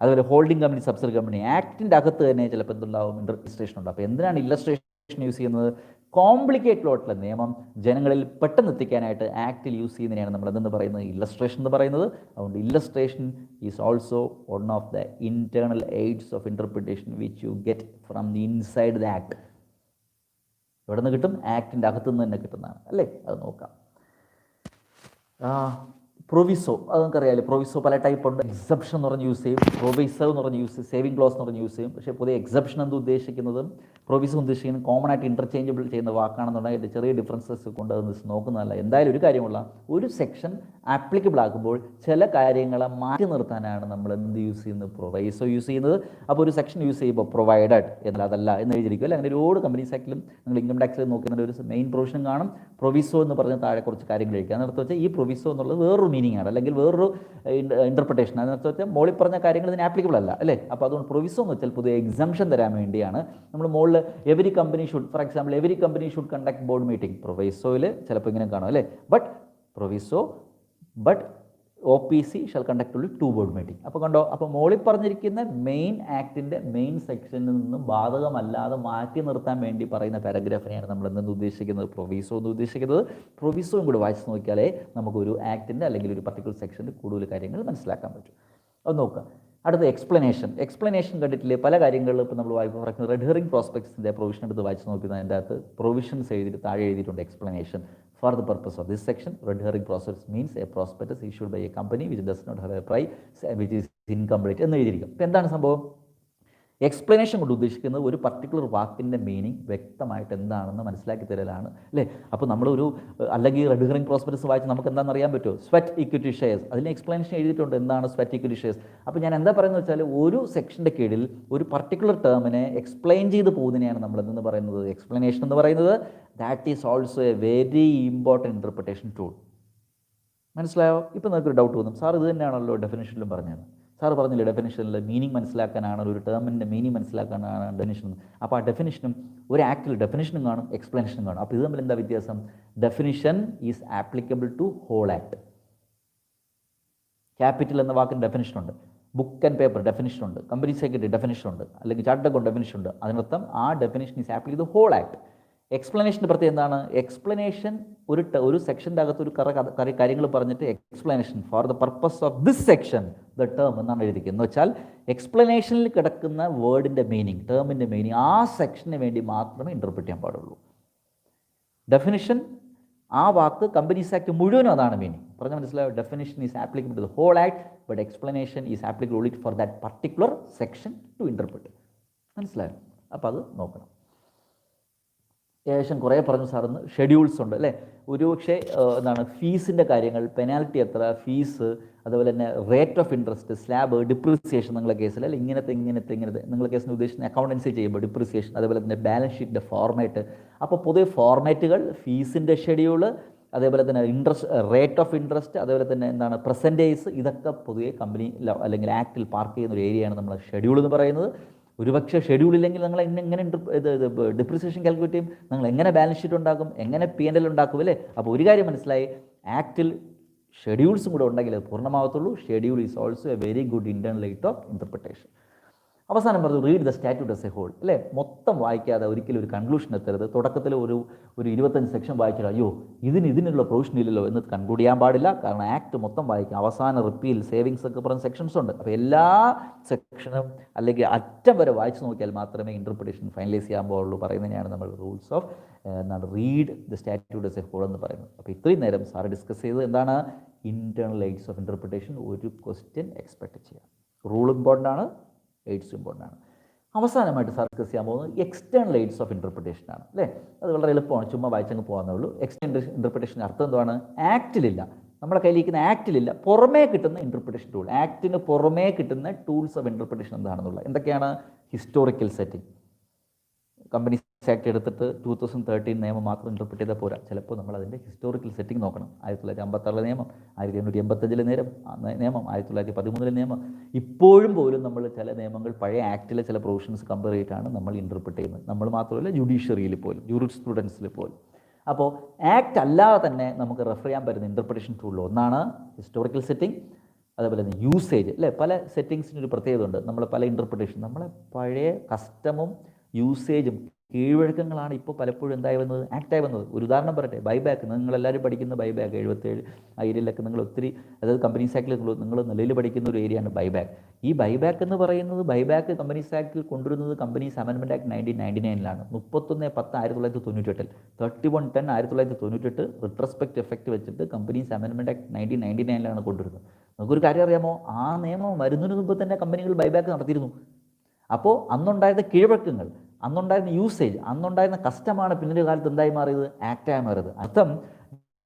അതുപോലെ ഹോൾഡിംഗ് കമ്പനി, സബ്സിഡറി കമ്പനി ആക്ടിൻ്റെ അകത്ത് തന്നെ ചിലപ്പോൾ എന്തുണ്ടാവും, ഇല്ലസ്ട്രേഷൻ ഉണ്ട്. അപ്പോൾ എന്തിനാണ് ഇല്ലസ്ട്രേഷൻ യൂസ് ചെയ്യുന്നത്? കോംപ്ലിക്കേറ്റഡ് ആയിട്ടുള്ള നിയമം ജനങ്ങളിൽ പെട്ടെന്ന് എത്തിക്കാനായിട്ട് ആക്ടിൽ യൂസ് ചെയ്യുന്നതിനാണ് നമ്മൾ എന്തെന്ന് പറയുന്നത്, ഇല്ലസ്ട്രേഷൻ എന്ന് പറയുന്നത്. അതുകൊണ്ട് illustration is also one of the internal AIDS of interpretation which you get from the inside the act. എവിടെ നിന്ന് കിട്ടും? ആക്ടിൻ്റെ അകത്തു നിന്ന് തന്നെ കിട്ടുന്നതാണ് അല്ലേ. അത് നോക്കാം. പ്രൊവിസോ അത് നമുക്കറിയാമല്ലോ. പ്രൊവിസോ പല ടൈപ്പ് ഉണ്ട്. എക്സെപ്ഷൻ എന്ന് പറഞ്ഞ് യൂസ് ചെയ്യും, പ്രൊവിസോ എന്ന് പറഞ്ഞ് യൂസ് ചെയ്യും, സേവിംഗ് ക്ലോസ് എന്ന് പറഞ്ഞ് യൂസ് ചെയ്യും. പക്ഷേ പുതിയ എക്സെപ്ഷൻ എന്ന് ഉദ്ദേശിക്കുന്നതും പ്രൊവിസോ ഉദ്ദേശിക്കുന്നത് കോമൺ ആയിട്ട് ഇൻ്റർചേഞ്ചബിൾ ചെയ്യുന്ന വാക്കാണെന്നുണ്ടെങ്കിൽ അതിൻ്റെ ചെറിയ ഡിഫറൻസസ് കൊണ്ട് അത് നോക്കുന്നതല്ല. എന്തായാലും ഒരു കാര്യമുള്ള ഒരു സെക്ഷൻ ആപ്ലിക്കബിൾ ആക്കുമ്പോൾ ചില കാര്യങ്ങളെ മാറ്റി നിർത്താനാണ് നമ്മൾ എന്ത് യൂസ് ചെയ്യുന്നത്, പ്രൊവിസോ യൂസ് ചെയ്യുന്നത്. അപ്പോൾ ഒരു സെക്ഷൻ യൂസ് ചെയ്യുമ്പോൾ പ്രൊവൈഡഡ് എന്നതല്ല എന്ന് എഴുതിയിരിക്കും അല്ലേ. അങ്ങനെ ഒരുപാട് കമ്പനീസ് ആക്ടിലും നിങ്ങൾ ഇൻകം ടാക്സിലും നോക്കുന്ന ഒരു മെയിൻ പ്രൊവിഷൻ കാണും. പ്രൊവിസോ എന്ന് പറഞ്ഞ താഴെ കുറച്ച് കാര്യങ്ങൾ എഴുതിക്കുക. അതിനർത്ഥം വെച്ചാൽ ഈ പ്രൊവിസോ എന്നുള്ളത് വേറൊരു മീനിങ് ആണ്, അല്ലെങ്കിൽ വേറൊരു ഇൻ്റർപ്രിട്ടേഷൻ. അതിനർത്ഥം വെച്ചാൽ മോളിൽ പറഞ്ഞ കാര്യങ്ങൾ ഇതിന് ആപ്ലിക്കബിൾ അല്ല അല്ലേ. അപ്പോൾ അതുകൊണ്ട് പ്രൊവിസോ എന്ന് വെച്ചാൽ പുതിയ എക്സംഷൻ തരാൻ വേണ്ടിയാണ്. നമ്മൾ മുകളിൽ every company should, for example every company should conduct board meeting. പ്രൊവിസോയിൽ ചിലപ്പോൾ ഇങ്ങനെ കാണും അല്ലേ. But OPC shall conduct only 2 board meeting. അപ്പോൾ കണ്ടോ, അപ്പോൾ മോളിൽ പറഞ്ഞിരിക്കുന്ന മെയിൻ ആക്ടിൻ്റെ മെയിൻ സെക്ഷനിൽ നിന്നും ബാധകമല്ലാതെ മാറ്റി നിർത്താൻ വേണ്ടി പറയുന്ന പാരഗ്രാഫിനെയാണ് നമ്മൾ എന്തെന്ന് ഉദ്ദേശിക്കുന്നത്, പ്രൊവിസോ എന്ന് ഉദ്ദേശിക്കുന്നത്. പ്രൊവിസോയും കൂടി വായിച്ച് നോക്കിയാലേ നമുക്കൊരു ആക്ടിൻ്റെ അല്ലെങ്കിൽ ഒരു പർട്ടിക്കുലർ സെക്ഷൻ്റെ കൂടുതൽ കാര്യങ്ങൾ മനസ്സിലാക്കാൻ പറ്റും. അത് നോക്കുക. അടുത്ത എക്സ്പ്ലനേഷൻ കണ്ടിട്ടില്ലേ പല കാര്യങ്ങളിലും. ഇപ്പോൾ നമ്മൾ വായിക്കും, ഫോർ എക്സാമ്പിൾ റെഡ് ഹെറിംഗ് പ്രോസ്പെക്ട്സിൻ്റെ പ്രൊവിഷൻ എടുത്ത് വായിച്ച് നോക്കുന്നത് അതിൻ്റെ അകത്ത് പ്രൊവിഷൻസ് എഴുതിയിട്ട് താഴെ എഴുതിയിട്ടുണ്ട് explanation. For the purpose of this section, red herring prospectus means a prospectus issued by a company which does not have a price, which is incomplete എന്ന് എഴുതിയിരിക്കും. ഇപ്പോൾ എന്താണ് സംഭവം? എക്സ്പ്ലനേഷൻ കൊണ്ട് ഉദ്ദേശിക്കുന്നത് ഒരു പർട്ടിക്കുലർ വാക്കിൻ്റെ മീനിങ് വ്യക്തമായിട്ട് എന്താണെന്ന് മനസ്സിലാക്കി തരലാണ് അല്ലേ. അപ്പോൾ നമ്മളൊരു അല്ലെങ്കിൽ റെഡ് ഹെറിംഗ് പ്രോസ്പെക്ടസ് വായിച്ച് നമുക്ക് എന്താണെന്ന് അറിയാൻ പറ്റുമോ? സ്വെറ്റ് ഇക്വിറ്റി ഷെയർസ്, അതിന് എക്സ്പ്ലനേഷൻ എഴുതിയിട്ടുണ്ട് എന്താണ് സ്വെറ്റ് ഇക്വിറ്റി ഷെയർസ്. അപ്പോൾ ഞാൻ എന്താ പറയുന്നത് വെച്ചാൽ ഒരു സെക്ഷൻ്റെ കീഴിൽ ഒരു പർട്ടിക്കുലർ ടേമിനെ എക്സ്പ്ലെയിൻ ചെയ്ത് പോകുന്നതിനെയാണ് നമ്മൾ എന്തെന്ന് പറയുന്നത്, എക്സ്പ്ലനേഷൻ എന്ന് പറയുന്നത്. That is also a very important interpretation tool. മനസ്സിലായോ? ഇപ്പോൾ നിങ്ങൾക്കൊരു ഡൗട്ട് തോന്നും, സാർ ഇത് തന്നെയാണല്ലോ ഡെഫിനിഷനിലും പറഞ്ഞത്. സാർ പറഞ്ഞില്ലേ ഡെഫിനിഷനിൽ മീനിങ് മനസ്സിലാക്കാനാണ്, ഒരു ടേമിൻ്റെ മീനിങ് മനസ്സിലാക്കാനാണ് ഡെഫിനിഷൻ. അപ്പോൾ ആ ഡെഫിനിഷനും ഒരു ആക്ടിൽ ഡെഫിനിഷനും കാണും, എക്സ്പ്ലനേഷനും കാണും. അപ്പോൾ ഇത് തമ്മിൽ എന്താ വ്യത്യാസം? Definition is applicable to whole act. Capital എന്ന വാക്കിന് ഡെഫിനിഷനുണ്ട്, ബുക്ക് ആൻഡ് പേപ്പർ ഡെഫിനിഷനുണ്ട്, കമ്പനി സെക്രട്ടറി ഡെഫിനിഷനുണ്ട്, അല്ലെങ്കിൽ ചാർട്ടേഡ് അക്കൗണ്ട് ഡെഫിനിഷനുണ്ട്. അതിനർത്ഥം ആ definition is applicable to whole act. എക്സ്പ്ലനേഷൻ്റെ പ്രത്യേകം എന്താണ്? എക്സ്പ്ലനേഷൻ ഒരു സെക്ഷൻ്റെ അകത്ത് ഒരു കാര്യങ്ങൾ പറഞ്ഞിട്ട് explanation for the purpose of this section the term എന്നാണ് എഴുതിക്കുന്നത്. എന്ന് വെച്ചാൽ എക്സ്പ്ലനേഷനിൽ കിടക്കുന്ന വേർഡിൻ്റെ മീനിങ്, ടേമിൻ്റെ മീനിങ് ആ സെക്ഷന് വേണ്ടി മാത്രമേ ഇൻ്റർപ്രിറ്റ് ചെയ്യാൻ പാടുള്ളൂ. ഡെഫിനിഷൻ ആ വാക്ക് കമ്പനീസ് ആക്ട് മുഴുവനും അതാണ് മീനിങ്. പറഞ്ഞാൽ മനസ്സിലായോ? Definition is applicable to the whole act, but explanation is applicable only for that particular section to interpret. മനസ്സിലായോ? അപ്പോൾ അത് നോക്കണം. ഏകദേശം കുറേ പറഞ്ഞു സാറിന്. ഷെഡ്യൂൾസ് ഉണ്ട് അല്ലേ, ഒരുപക്ഷെ എന്താണ് ഫീസിൻ്റെ കാര്യങ്ങൾ, പെനാൽറ്റി എത്ര, ഫീസ്, അതുപോലെ തന്നെ rate of interest, slab, depreciation നിങ്ങളുടെ കേസിൽ അല്ലെ, ഇങ്ങനത്തെ നിങ്ങളുടെ കേസിന് ഉദ്ദേശിക്കുന്ന അക്കൗണ്ടൻസി ചെയ്യുമ്പോൾ ഡിപ്രിസിയേഷൻ, അതുപോലെ തന്നെ ബാലൻസ് ഷീറ്റിൻ്റെ ഫോർമാറ്റ്. അപ്പോൾ പൊതുവെ ഫോർമാറ്റുകൾ, ഫീസിൻ്റെ ഷെഡ്യൂള്, അതേപോലെ തന്നെ റേറ്റ് ഓഫ് ഇൻട്രസ്റ്റ്, അതേപോലെ തന്നെ എന്താണ് പെർസെൻറ്റേജ്, ഇതൊക്കെ പൊതുവെ കമ്പനി അല്ലെങ്കിൽ ആക്ടിൽ പാർക്ക് ചെയ്യുന്ന ഒരു ഏരിയയാണ് നമ്മൾ ഷെഡ്യൂൾ എന്ന് പറയുന്നത്. ഒരുപക്ഷെ ഷെഡ്യൂൾ ഇല്ലെങ്കിൽ നിങ്ങൾ എങ്ങനെ ഡിപ്രിസിയേഷൻ കാൽക്കുലേറ്റ് ചെയ്യും, നിങ്ങൾ എങ്ങനെ ബാലൻസ് ഷീറ്റ് ഉണ്ടാക്കും, എങ്ങനെ P&L ഉണ്ടാക്കും അല്ലേ. അപ്പോൾ ഒരു കാര്യം മനസ്സിലായി, ആക്ടിൽ ഷെഡ്യൂൾസും കൂടെ ഉണ്ടെങ്കിൽ അത് പൂർണ്ണമാകത്തുള്ളൂ. Schedule is also a very good internal aid of interpretation. അവസാനം പറഞ്ഞു read the statute as a whole അല്ലേ. മൊത്തം വായിക്കാതെ ഒരിക്കലും ഒരു കൺക്ലൂഷൻ എത്തരുത്. തുടക്കത്തിൽ ഒരു 25 സെക്ഷൻ വായിച്ചിട്ട് അയ്യോ ഇതിനുള്ള പ്രൊവിഷൻ ഇല്ലല്ലോ എന്ന് കൺക്ലൂഡ് ചെയ്യാൻ പാടില്ല. കാരണം ആക്ട് മൊത്തം വായിക്കാം. അവസാന റിപ്പീൽ, സേവിങ്സ് ഒക്കെ പറഞ്ഞ സെക്ഷൻസ് ഉണ്ട്. അപ്പോൾ എല്ലാ സെക്ഷനും അല്ലെങ്കിൽ അറ്റം വരെ വായിച്ചു നോക്കിയാൽ മാത്രമേ ഇൻ്റർപ്രിട്ടേഷൻ ഫൈനലൈസ് ചെയ്യാൻ പോകുള്ളൂ. പറയുന്നതിനെയാണ് നമ്മൾ rules of read the statute as a whole എന്ന് പറയുന്നത്. അപ്പോൾ ഇത്രയും നേരം സാറ് ഡിസ്കസ് ചെയ്തത് എന്താണ്, ഇൻറ്റേർണൽ എയ്ഡ്സ് ഓഫ് ഇൻ്റർപ്രിട്ടേഷൻ. ഒരു ക്വസ്റ്റ്യൻ എക്സ്പെക്ട് ചെയ്യാം. റൂൾ ഇമ്പോർട്ടൻ്റ് ആണ്, എയ്ഡ്സ് ഇമ്പോർട്ടൻ്റ് ആണ്. അവസാനമായിട്ട് സാർ ഡിസ്കസ് ചെയ്യാൻ പോകുന്നത് എക്സ്റ്റേണൽ എയ്ഡ്സ് ഓഫ് ഇൻ്റർപ്രിട്ടേഷൻ ആണ് അല്ലേ. അത് വളരെ എളുപ്പമാണ്, ചുമ്മാ വായിച്ചങ്ങ് പോകാന്നേ ഉള്ളൂ. എക്സ്റ്റേണൽ ഇൻ്റർപ്രിട്ടേഷൻ്റെ അർത്ഥം എന്താണ്, ആക്റ്റിലില്ല, നമ്മുടെ കയ്യിലിരിക്കുന്ന ആക്റ്റിലില്ല, പുറമേ കിട്ടുന്ന ഇൻ്റർപ്രിട്ടേഷൻ ടൂൾ. ആക്ടിന് പുറമേ കിട്ടുന്ന ടൂൾസ് ഓഫ് ഇൻ്റർപ്രിട്ടേഷൻ എന്താണെന്നുള്ളത് എന്തൊക്കെയാണ്. ഹിസ്റ്റോറിക്കൽ സെറ്റിംഗ്, കമ്പനീസ് ആക്ട് എടുത്തിട്ട് 2013 നിയമം മാത്രം ഇൻ്റർപ്രിറ്റ് ചെയ്താൽ പോരാ. ചിലപ്പോൾ നമ്മൾ അതിൻ്റെ ഹിസ്റ്റോറിക്കൽ സെറ്റിംഗ് നോക്കണം. 1956 നിയമം, 1885 നിയമം, 1913 നിയമം. ഇപ്പോഴും പോലും നമ്മൾ ചില നിയമങ്ങൾ പഴയ ആക്ടിലെ ചില പ്രൊവിഷൻസ് കമ്പയർ ചെയ്തിട്ടാണ് നമ്മൾ ഇൻ്റർപ്രിറ്റ് ചെയ്യുന്നത്. നമ്മൾ മാത്രമല്ല, ജുഡീഷ്യറിയിൽ പോലും, ജൂറിസ്പ്രുഡൻസിൽ പോലും. അപ്പോൾ ആക്ട് അല്ലാതെ തന്നെ നമുക്ക് റെഫർ ചെയ്യാൻ പറ്റുന്ന ഇൻ്റർപ്രിട്ടേഷൻ ടൂളിൽ ഒന്നാണ് ഹിസ്റ്റോറിക്കൽ സെറ്റിംഗ്. അതേപോലെ തന്നെ യൂസേജ് അല്ലേ. പല സെറ്റിങ്സിനൊരു പ്രത്യേകത ഉണ്ട്. നമ്മൾ പല ഇൻ്റർപ്രിട്ടേഷൻ, നമ്മളെ പഴയ കസ്റ്റമും യൂസേജും കീഴ്വഴക്കങ്ങളാണ് ഇപ്പോൾ പലപ്പോഴും എന്തായി വന്നത്, ആക്റ്റായി വന്നത്. ഒരു ഉദാഹരണം പറയട്ടെ, ബൈബാക്ക്. നിങ്ങളെല്ലാവരും പഠിക്കുന്ന ബൈബാക്ക് 77 ആ ഏരിയയിലൊക്കെ നിങ്ങൾ ഒത്തിരി, അതായത് കമ്പനീസ് ആക്ടിൽ നിങ്ങൾ നിലയിൽ പഠിക്കുന്ന ഒരു ഏരിയയാണ് ബൈബാക്ക്. ഈ ബൈബാക്ക് എന്ന് പറയുന്നത്, ബൈബാക്ക് കമ്പനീസ് ആക്ടിൽ കൊണ്ടുവരുന്നത് കമ്പനീസ് അമെൻമെൻറ്റ് ആക്ട് 1999 31/10/1998, 31/10 1998 റിട്രോസ്പെക്റ്റ് എഫക്റ്റ് വെച്ചിട്ട് കമ്പനീസ് അമെൻമെൻറ്റ് ആക്ട് 1999 കൊണ്ടുവരുന്നത്. നമുക്കൊരു കാര്യം അറിയാമോ, ആ നിയമം വരുന്നതിന് മുമ്പ് തന്നെ കമ്പനികൾ ബൈബാക്ക് നടത്തിയിരുന്നു. അപ്പോൾ അന്നുണ്ടായിരുന്ന കീഴ്വഴക്കങ്ങൾ, അന്നുണ്ടായിരുന്ന യൂസേജ്, അന്നുണ്ടായിരുന്ന കസ്റ്റമാണ് പിന്നീട് കാലത്ത് എന്തായി മാറിയത്, ആക്റ്റായി മാറിയത്. അർത്ഥം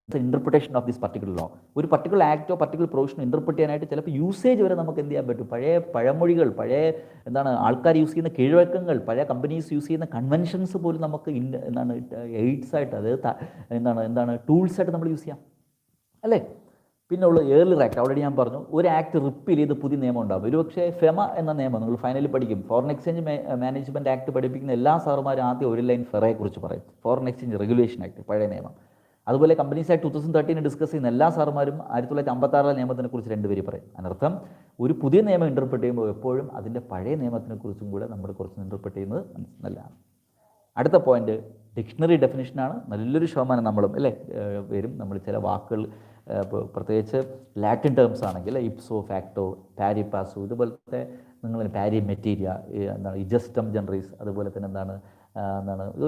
interpretation of this particular law. ഒരു പർട്ടിക്കുലർ ആക്റ്റോ പർട്ടിക്കുലർ പ്രൊവിഷനോ ഇൻ്റർപ്രിറ്റ് ചെയ്യാനായിട്ട് ചിലപ്പോൾ യൂസേജ് വരെ നമുക്ക് എന്ത് ചെയ്യാൻ പറ്റും. പഴയ പഴമൊഴികൾ, പഴയ ആൾക്കാർ യൂസ് ചെയ്യുന്ന കീഴ്വഴക്കങ്ങൾ, പഴയ കമ്പനീസ് യൂസ് ചെയ്യുന്ന കൺവെൻഷൻസ് പോലും നമുക്ക് എയ്ഡ്സ് ആയിട്ട്, അതായത് ടൂൾസായിട്ട് നമ്മൾ യൂസ് ചെയ്യാം അല്ലേ. പിന്നെ ഉള്ള ഏർലിയർ ആക്ട്, ഓൾറെഡി ഞാൻ പറഞ്ഞു. ഒരു ആക്ട് റിപ്പീൽ ചെയ്ത് പുതിയ നിയമം ഉണ്ടാകും. ഒരുപക്ഷെ ഫെമ എന്ന നിയമം നിങ്ങൾ ഫൈനലിൽ പഠിക്കും. ഫോറിൻ എക്സ്ചേഞ്ച് മാനേജ്മെൻറ്റ് ആക്ട് പഠിപ്പിക്കുന്ന എല്ലാ സാറുമാരും ആദ്യം ഒരു ലൈൻ ഫെറയെക്കുറിച്ച് പറയും. ഫോറിൻ എക്സ്ചേഞ്ച് റെഗുലേഷൻ ആക്ട്, പഴയ നിയമം. അതുപോലെ കമ്പനീസ് ആക്ട് 2013 ഡിസ്കസ് ചെയ്യുന്ന എല്ലാ സാറുമാരും 1956 നിയമത്തിനെക്കുറിച്ച് 2 പേര് പറയും. അതിനർത്ഥം ഒരു പുതിയ നിയമം ഇൻ്റർപ്രിറ്റ് ചെയ്യുമ്പോൾ എപ്പോഴും അതിൻ്റെ പഴയ നിയമത്തിനെക്കുറിച്ചും കൂടെ നമ്മൾ കുറച്ച് ഇൻ്റർപ്രിറ്റ് ചെയ്യുന്നത് നല്ലതാണ്. അടുത്ത പോയിന്റ് ഡിക്ഷണറി ഡെഫിനിഷനാണ്. നല്ലൊരു ശതമാനം നമ്മളും അല്ലേ വരും. നമ്മൾ ചില വാക്കുകൾ, പ്രത്യേകിച്ച് ലാറ്റിൻ ടേംസ് ആണെങ്കിൽ ഇപ്സോ ഫാക്ടോ, പാരി പാസു, ഇതുപോലത്തെ നിങ്ങൾ പാരി മെറ്റീരിയ, ഇജസ്റ്റം ജനറീസ്, അതുപോലെ തന്നെ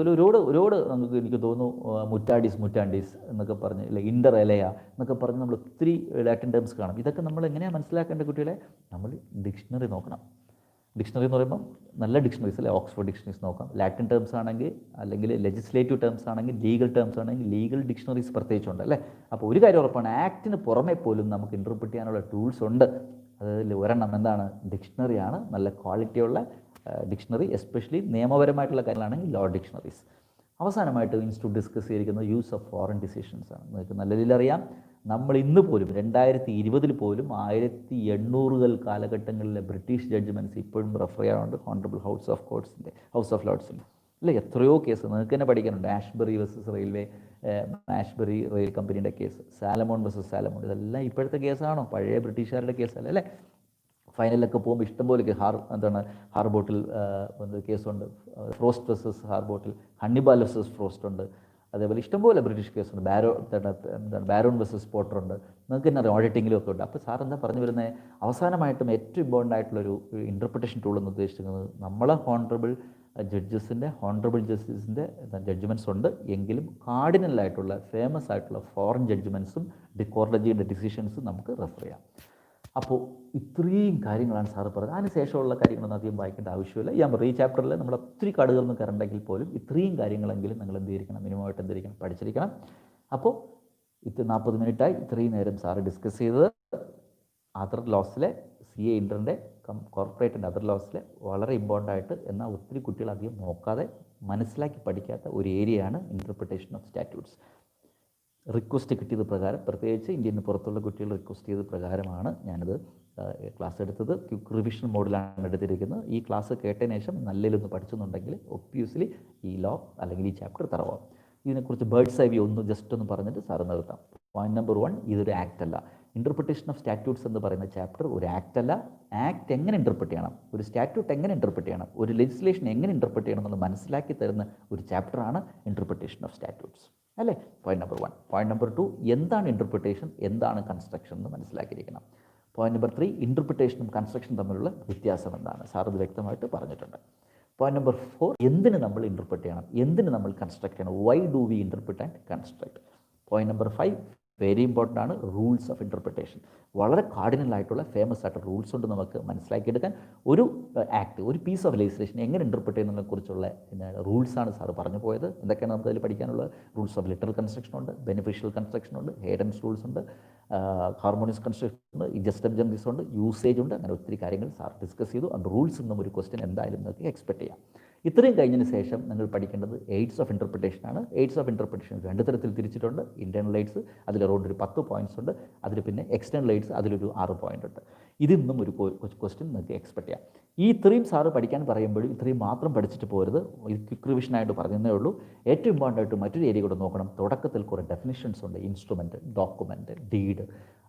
ഒരുപാട് നമുക്ക് എനിക്ക് തോന്നുന്നു മുറ്റാൻഡീസ് എന്നൊക്കെ പറഞ്ഞ്, ഇല്ല ഇൻ്റർ എലയ എന്നൊക്കെ പറഞ്ഞ് നമ്മൾ ഒത്തിരി ലാറ്റിൻ ടേംസ് കാണും. ഇതൊക്കെ നമ്മൾ എങ്ങനെയാണ് മനസ്സിലാക്കേണ്ട കുട്ടികളെ, നമ്മൾ ഡിക്ഷണറി നോക്കണം. ഡിക്ഷണറി എന്ന് പറയുമ്പം നല്ല ഡിക്ഷണറീസ് അല്ലേ, ഓക്സ്ഫോർഡ് ഡിക്ഷണറീസ് നോക്കാം. ലാറ്റിൻ ടേംസ് ആണെങ്കിൽ, അല്ലെങ്കിൽ ലെജിസ്ലേറ്റീവ് ടേംസ് ആണെങ്കിൽ, ലീഗൽ ടേംസ് ആണെങ്കിൽ ലീഗൽ ഡിക്ഷണറീസ് പ്രത്യേകിച്ചുണ്ട് അല്ലേ. അപ്പോൾ ഒരു കാര്യം ഉറപ്പാണ്, ആക്ടിന് പുറമെ പോലും നമുക്ക് ഇൻ്റർപ്രിറ്റ് ചെയ്യാനുള്ള ടൂൾസ് ഉണ്ട്. അതിൽ ഒരെണ്ണം എന്താണ്, ഡിക്ഷണറിയാണ്. നല്ല ക്വാളിറ്റിയുള്ള ഡിക്ഷണറി, എസ്പെഷ്യലി നിയമപരമായിട്ടുള്ള കാര്യങ്ങളാണെങ്കിൽ ലോ ഡിക്ഷണറീസ്. അവസാനമായിട്ട് ഇൻസ്റ്റിറ്റ്യൂട്ട് ഡിസ്കസ് ചെയ്തിരിക്കുന്നത് യൂസ് ഓഫ് ഫോറിൻ ഡിസിഷൻസ് ആണ്. നിങ്ങൾക്ക് നല്ല രീതിയിൽ അറിയാം, നമ്മൾ ഇന്ന് പോലും 2020 പോലും 1800 കാലഘട്ടങ്ങളിലെ ബ്രിട്ടീഷ് ജഡ്ജ്മെൻറ്റ്സ് ഇപ്പോഴും റെഫർ ചെയ്യാറുണ്ട് ഹോണറബിൾ ഹൗസ് ഓഫ് ലോർഡ്സിൻ്റെ അല്ലേ. എത്രയോ കേസ് നിങ്ങൾക്ക് തന്നെ പഠിക്കാനുണ്ട്. ആഷ്ബറി വേഴ്സസ് റെയിൽവേ, ആഷ്ബറി റെയിൽ കമ്പനിയുടെ കേസ്, സാലമോൺ വേഴ്സസ് സാലമോൺ, ഇതെല്ലാം ഇപ്പോഴത്തെ കേസാണോ, പഴയ ബ്രിട്ടീഷുകാരുടെ കേസല്ല അല്ലേ. ഫൈനലൊക്കെ പോകുമ്പോൾ ഇഷ്ടംപോലെ ഹാർബോട്ടിൽ കേസുണ്ട്, ഫ്രോസ്റ്റ് വേഴ്സസ് ഹാർബോട്ടിൽ, ഹണ്ണിബാൽ വേഴ്സസ് ഫ്രോസ്റ്റ് ഉണ്ട്. അതേപോലെ ഇഷ്ടംപോലെ ബ്രിട്ടീഷ് കേസുണ്ട്. ബാരോൺ വേഴ്സസ് പോട്ടർ ഉണ്ട്. നിങ്ങൾക്ക് തന്നെ അറിയാം, ഓഡിറ്റിങ്ങിലും ഒക്കെ ഉണ്ട്. അപ്പോൾ സാർ എന്താ പറഞ്ഞു വരുന്നത്, അവസാനമായിട്ടും ഏറ്റവും ഇമ്പോർട്ടൻ്റ് ആയിട്ടുള്ളൊരു ഇൻ്റർപ്രിട്ടേഷൻ ടൂൾ എന്ന് ഉദ്ദേശിക്കുന്നത്, നമ്മളെ ഹോണറബിൾ ജസ്റ്റിസിൻ്റെ ജഡ്ജ്മെൻറ്റ്സ് ഉണ്ട്, എങ്കിലും കാർഡിനലായിട്ടുള്ള ഫേമസ് ആയിട്ടുള്ള ഫോറിൻ ജഡ്ജ്മെൻറ്റ്സും കോടതിയുടെ ഡിസിഷൻസും നമുക്ക് റെഫർ ചെയ്യാം. അപ്പോൾ ഇത്രയും കാര്യങ്ങളാണ് സാറ് പറഞ്ഞത്. അതിന് ശേഷമുള്ള കാര്യങ്ങളൊന്നും അധികം വായിക്കേണ്ട ആവശ്യമില്ല. ഞാൻ പറയും, ഈ ചാപ്റ്ററിൽ നമ്മൾ ഒത്തിരി കാടുകളൊന്നും കയറണ്ടെങ്കിൽ പോലും ഇത്രയും കാര്യങ്ങളെങ്കിലും നിങ്ങൾ എന്ത് ചെയ്തിരിക്കണം, മിനിമമായിട്ട് എന്തിരിക്കണം, പഠിച്ചിരിക്കണം. അപ്പോൾ ഇത് 40 മിനിറ്റായി ഇത്രയും നേരം സാറ് ഡിസ്കസ് ചെയ്തത് അതർ ലോസിലെ CA ഇൻ്ററിൻ്റെ കോർപ്പറേറ്റ് ആൻഡ് അതർ ലോസിലെ വളരെ ഇമ്പോർട്ടൻ്റ് ആയിട്ട്, എന്നാൽ ഒത്തിരി കുട്ടികൾ അധികം നോക്കാതെ മനസ്സിലാക്കി പഠിക്കാത്ത ഒരു ഏരിയയാണ് ഇൻ്റർപ്രിട്ടേഷൻ ഓഫ് സ്റ്റാറ്റ്യൂട്ട്സ്. റിക്വസ്റ്റ് കിട്ടിയത് പ്രകാരം, പ്രത്യേകിച്ച് ഇന്ത്യയിൽ നിന്ന് പുറത്തുള്ള കുട്ടികൾ റിക്വസ്റ്റ് ചെയ്ത പ്രകാരമാണ് ഞാനിത് ക്ലാസ് എടുത്തത്. ക്വിക്ക് റിവിഷൻ മോഡിലാണ് എടുത്തിരിക്കുന്നത്. ഈ ക്ലാസ് കേട്ടതിന് ശേഷം നല്ലതിലൊന്ന് പഠിച്ചെന്നുണ്ടെങ്കിൽ ഒബ്വിയസ്ലി ഈ ലോ അല്ലെങ്കിൽ ഈ ചാപ്റ്റർ തറവാം. ഇതിനെക്കുറിച്ച് ബേർഡ്സ് ഐ വ്യൂ ഒന്ന് ജസ്റ്റ് ഒന്ന് പറഞ്ഞിട്ട് സാറ് നിർത്താം. പോയിന്റ് നമ്പർ 1, ഇതൊരു ആക്ട് അല്ല. ഇൻ്റർപ്രിട്ടേഷൻ ഓഫ് സ്റ്റാറ്റ്യൂട്ട്സ് എന്ന് പറയുന്ന ചാപ്റ്റർ ഒരു ആക്ട് അല്ല. ആക്ട് എങ്ങനെ ഇൻ്റർപ്രിറ്റ് ചെയ്യണം, ഒരു സ്റ്റാറ്റ്യൂട്ട് എങ്ങനെ ഇൻ്റർപ്രിറ്റ് ചെയ്യണം, ഒരു ലെജിസ്ലേഷൻ എങ്ങനെ ഇൻ്റർപ്രിറ്റ് ചെയ്യണം എന്നുള്ളത് മനസ്സിലാക്കി തരുന്ന ഒരു ചാപ്റ്ററാണ് ഇൻ്റർപ്രിട്ടേഷൻ ഓഫ് സ്റ്റാറ്റ്യൂട്ട്സ്, അല്ലേ? Point number 1. പോയിന്റ് നമ്പർ 2, എന്താണ് ഇൻ്റർപ്രിട്ടേഷൻ, എന്താണ് കൺസ്ട്രക്ഷൻ എന്ന് മനസ്സിലാക്കിയിരിക്കണം. പോയിന്റ് നമ്പർ 3, ഇൻ്റർപ്രിട്ടേഷനും കൺസ്ട്രക്ഷനും തമ്മിലുള്ള വ്യത്യാസം എന്താണ്, സാർ ഇത് വ്യക്തമായിട്ട് പറഞ്ഞിട്ടുണ്ട്. പോയിന്റ് നമ്പർ 4, എന്തിന് നമ്മൾ ഇൻ്റർപ്രിറ്റ് ചെയ്യണം, എന്തിന് നമ്മൾ കൺസ്ട്രക്ട് ചെയ്യണം, Y do we interpret and construct. Point number 5, very important ആണ്, റൂൾസ് ഓഫ് ഇൻ്റർപ്രിട്ടേഷൻ. വളരെ കാർഡിനലായിട്ടുള്ള ഫേമസ് ആയിട്ട് റൂൾസ് ഉണ്ട് നമുക്ക് മനസ്സിലാക്കിയെടുക്കാൻ. ഒരു ആക്ട്, ഒരു പീസ് ഓഫ് ലെജിസ്ലേഷൻ എങ്ങനെ ഇൻ്റർപ്രിറ്റ് ചെയ്യുന്നതിനെക്കുറിച്ചുള്ള റൂൾസാണ് സാറ് പറഞ്ഞു പോയത്. എന്തൊക്കെയാണ് നമുക്ക് അതിൽ പഠിക്കാനുള്ളത്? റൂൾസ് ഓഫ് ലിറ്ററൽ കൺസ്ട്രക്ഷൻ ഉണ്ട്, ബെനിഫിഷ്യൽ കൺസ്ട്രക്ഷൻ ഉണ്ട്, ഹേഡൻസ് റൂൾസ് ഉണ്ട്, ഹാർമോണിയസ് കൺസ്ട്രക്ഷൻ ഉണ്ട്, ജസ്റ്റം ജംഗീസ് ഉണ്ട്, യൂസേജ് ഉണ്ട്. അങ്ങനെ ഒത്തിരി കാര്യങ്ങൾ സാർ ഡിസ്കസ് ചെയ്തു. ആ റൂൾസ് നിന്നും ഒരു ക്വസ്റ്റ്യൻ എന്തായാലും നിങ്ങൾക്ക് എക്സ്പെക്ട് ചെയ്യാം. ഇത്രയും കഴിഞ്ഞതിന് ശേഷം നിങ്ങൾ പഠിക്കേണ്ടത് എയ്ഡ്സ് ഓഫ് ഇൻ്റർപ്രിട്ടേഷൻ ആണ്. എയ്ഡ്സ് ഓഫ് ഇൻ്റർപ്രിട്ടേഷൻ 2 തരത്തിൽ തിരിച്ചിട്ടുണ്ട്. ഇൻറ്റേർണൽ എയ്ഡ്സ്, അതിൽ അറൗണ്ട് ഒരു 10 പോയിൻറ്റ്സ് ഉണ്ട്. അതിൽ പിന്നെ എക്സ്റ്റേണൽ എയ്ഡ്സ്, അതിലൊരു 6 പോയിൻ്റ് ഉണ്ട്. ഇതിൽ നിന്നും ഒരു ക്വസ്റ്റ്യൻ നിങ്ങൾക്ക് എക്സ്പെക്ട് ചെയ്യാം. ഈ ഇത്രയും സാറ് പഠിക്കാൻ പറയുമ്പോഴും ഇത്രയും മാത്രം പഠിച്ചിട്ട് പോരുത്. ഇത് ക്വിക്ക് റിവിഷനായിട്ട് പറഞ്ഞതേ ഉള്ളൂ. ഏറ്റവും ഇമ്പോർട്ടൻ്റ് ആയിട്ട് മറ്റൊരു ഏരിയ കൂടെ നോക്കണം. തുടക്കത്തിൽ കുറേ ഡെഫിനിഷൻസ് ഉണ്ട്, ഇൻസ്ട്രുമെൻറ്റ്, ഡോക്യുമെൻറ്റ്, ഡീഡ്.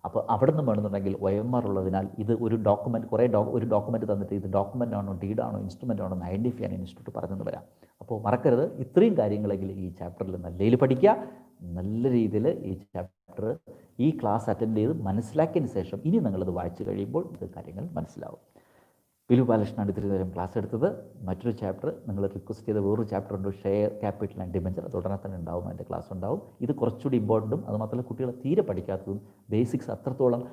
അപ്പോൾ അവിടെ നിന്ന് വേണമെന്നുണ്ടെങ്കിൽ OMR ഉള്ളതിനാൽ ഇത് ഒരു ഡോക്യുമെൻറ്റ്, ഒരു ഡോക്യുമെൻറ്റ് തന്നിട്ട് ഇത് ഡോക്യുമെൻ്റ് ആണോ ഡീഡാണോ ഇൻസ്ട്രുമെൻ്റ് ആണോ എന്ന് ഐഡൻറ്റിഫൈ ചെയ്യാൻ ഇൻസ്റ്റിറ്റ്യൂട്ട് പറഞ്ഞെന്ന് വരാം. അപ്പോൾ മറക്കരുത്, ഇത്രയും കാര്യങ്ങളെങ്കിലും ഈ ചാപ്റ്ററിൽ നല്ല രീതിയിൽ പഠിക്കുക. നല്ല രീതിയിൽ ഈ ചാപ്റ്റർ, ഈ ക്ലാസ് അറ്റൻഡ് ചെയ്ത് മനസ്സിലാക്കിയതിന് ശേഷം ഇനി നിങ്ങളത് വായിച്ച് കഴിയുമ്പോൾ ഇത് കാര്യങ്ങൾ മനസ്സിലാവും. ബിലു ബാലകൃഷ്ണനാണ് ഇത്തിരി നേരം ക്ലാസ് എടുത്തത്. മറ്റൊരു ചാപ്റ്റർ നിങ്ങൾ റിക്വസ്റ്റ് ചെയ്ത വേറൊരു ചാപ്റ്റർ ഉണ്ട്, ഷെയർ ക്യാപിറ്റൽ ആൻഡ് ഡിബഞ്ചർ. അത് ഉടനെ തന്നെ ഉണ്ടാവും, അതിൻ്റെ ക്ലാസ് ഉണ്ടാവും. ഇത് കുറച്ചുകൂടി ഇമ്പോർട്ടൻറ്റും അതുമാത്രമല്ല കുട്ടികളെ തീരെ പഠിക്കാത്തതും ബേസിക്സ് അത്രത്തോളം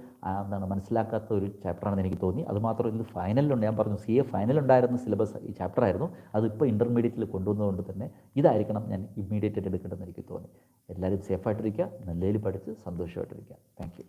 മനസ്സിലാക്കാത്ത ഒരു ചാപ്റ്ററാണെന്ന് എനിക്ക് തോന്നി. അതുമാത്രം ഇത് ഫൈനലിലുണ്ട്. ഞാൻ പറഞ്ഞു CA ഫൈനലുണ്ടായിരുന്ന സിലബസ് ഈ ചാപ്റ്ററായിരുന്നു. അതിപ്പോൾ ഇൻ്റർമീഡിയറ്റിൽ കൊണ്ടുവന്നതുകൊണ്ട് തന്നെ ഇതായിരിക്കണം ഞാൻ ഇമ്മീഡിയറ്റ് ആയിട്ട് എടുക്കേണ്ടതെന്ന് എനിക്ക് തോന്നി. എല്ലാവരും സേഫായിട്ടിരിക്കുക, നല്ല രീതിയിൽ പഠിച്ച് സന്തോഷമായിട്ടിരിക്കുക. Thank you.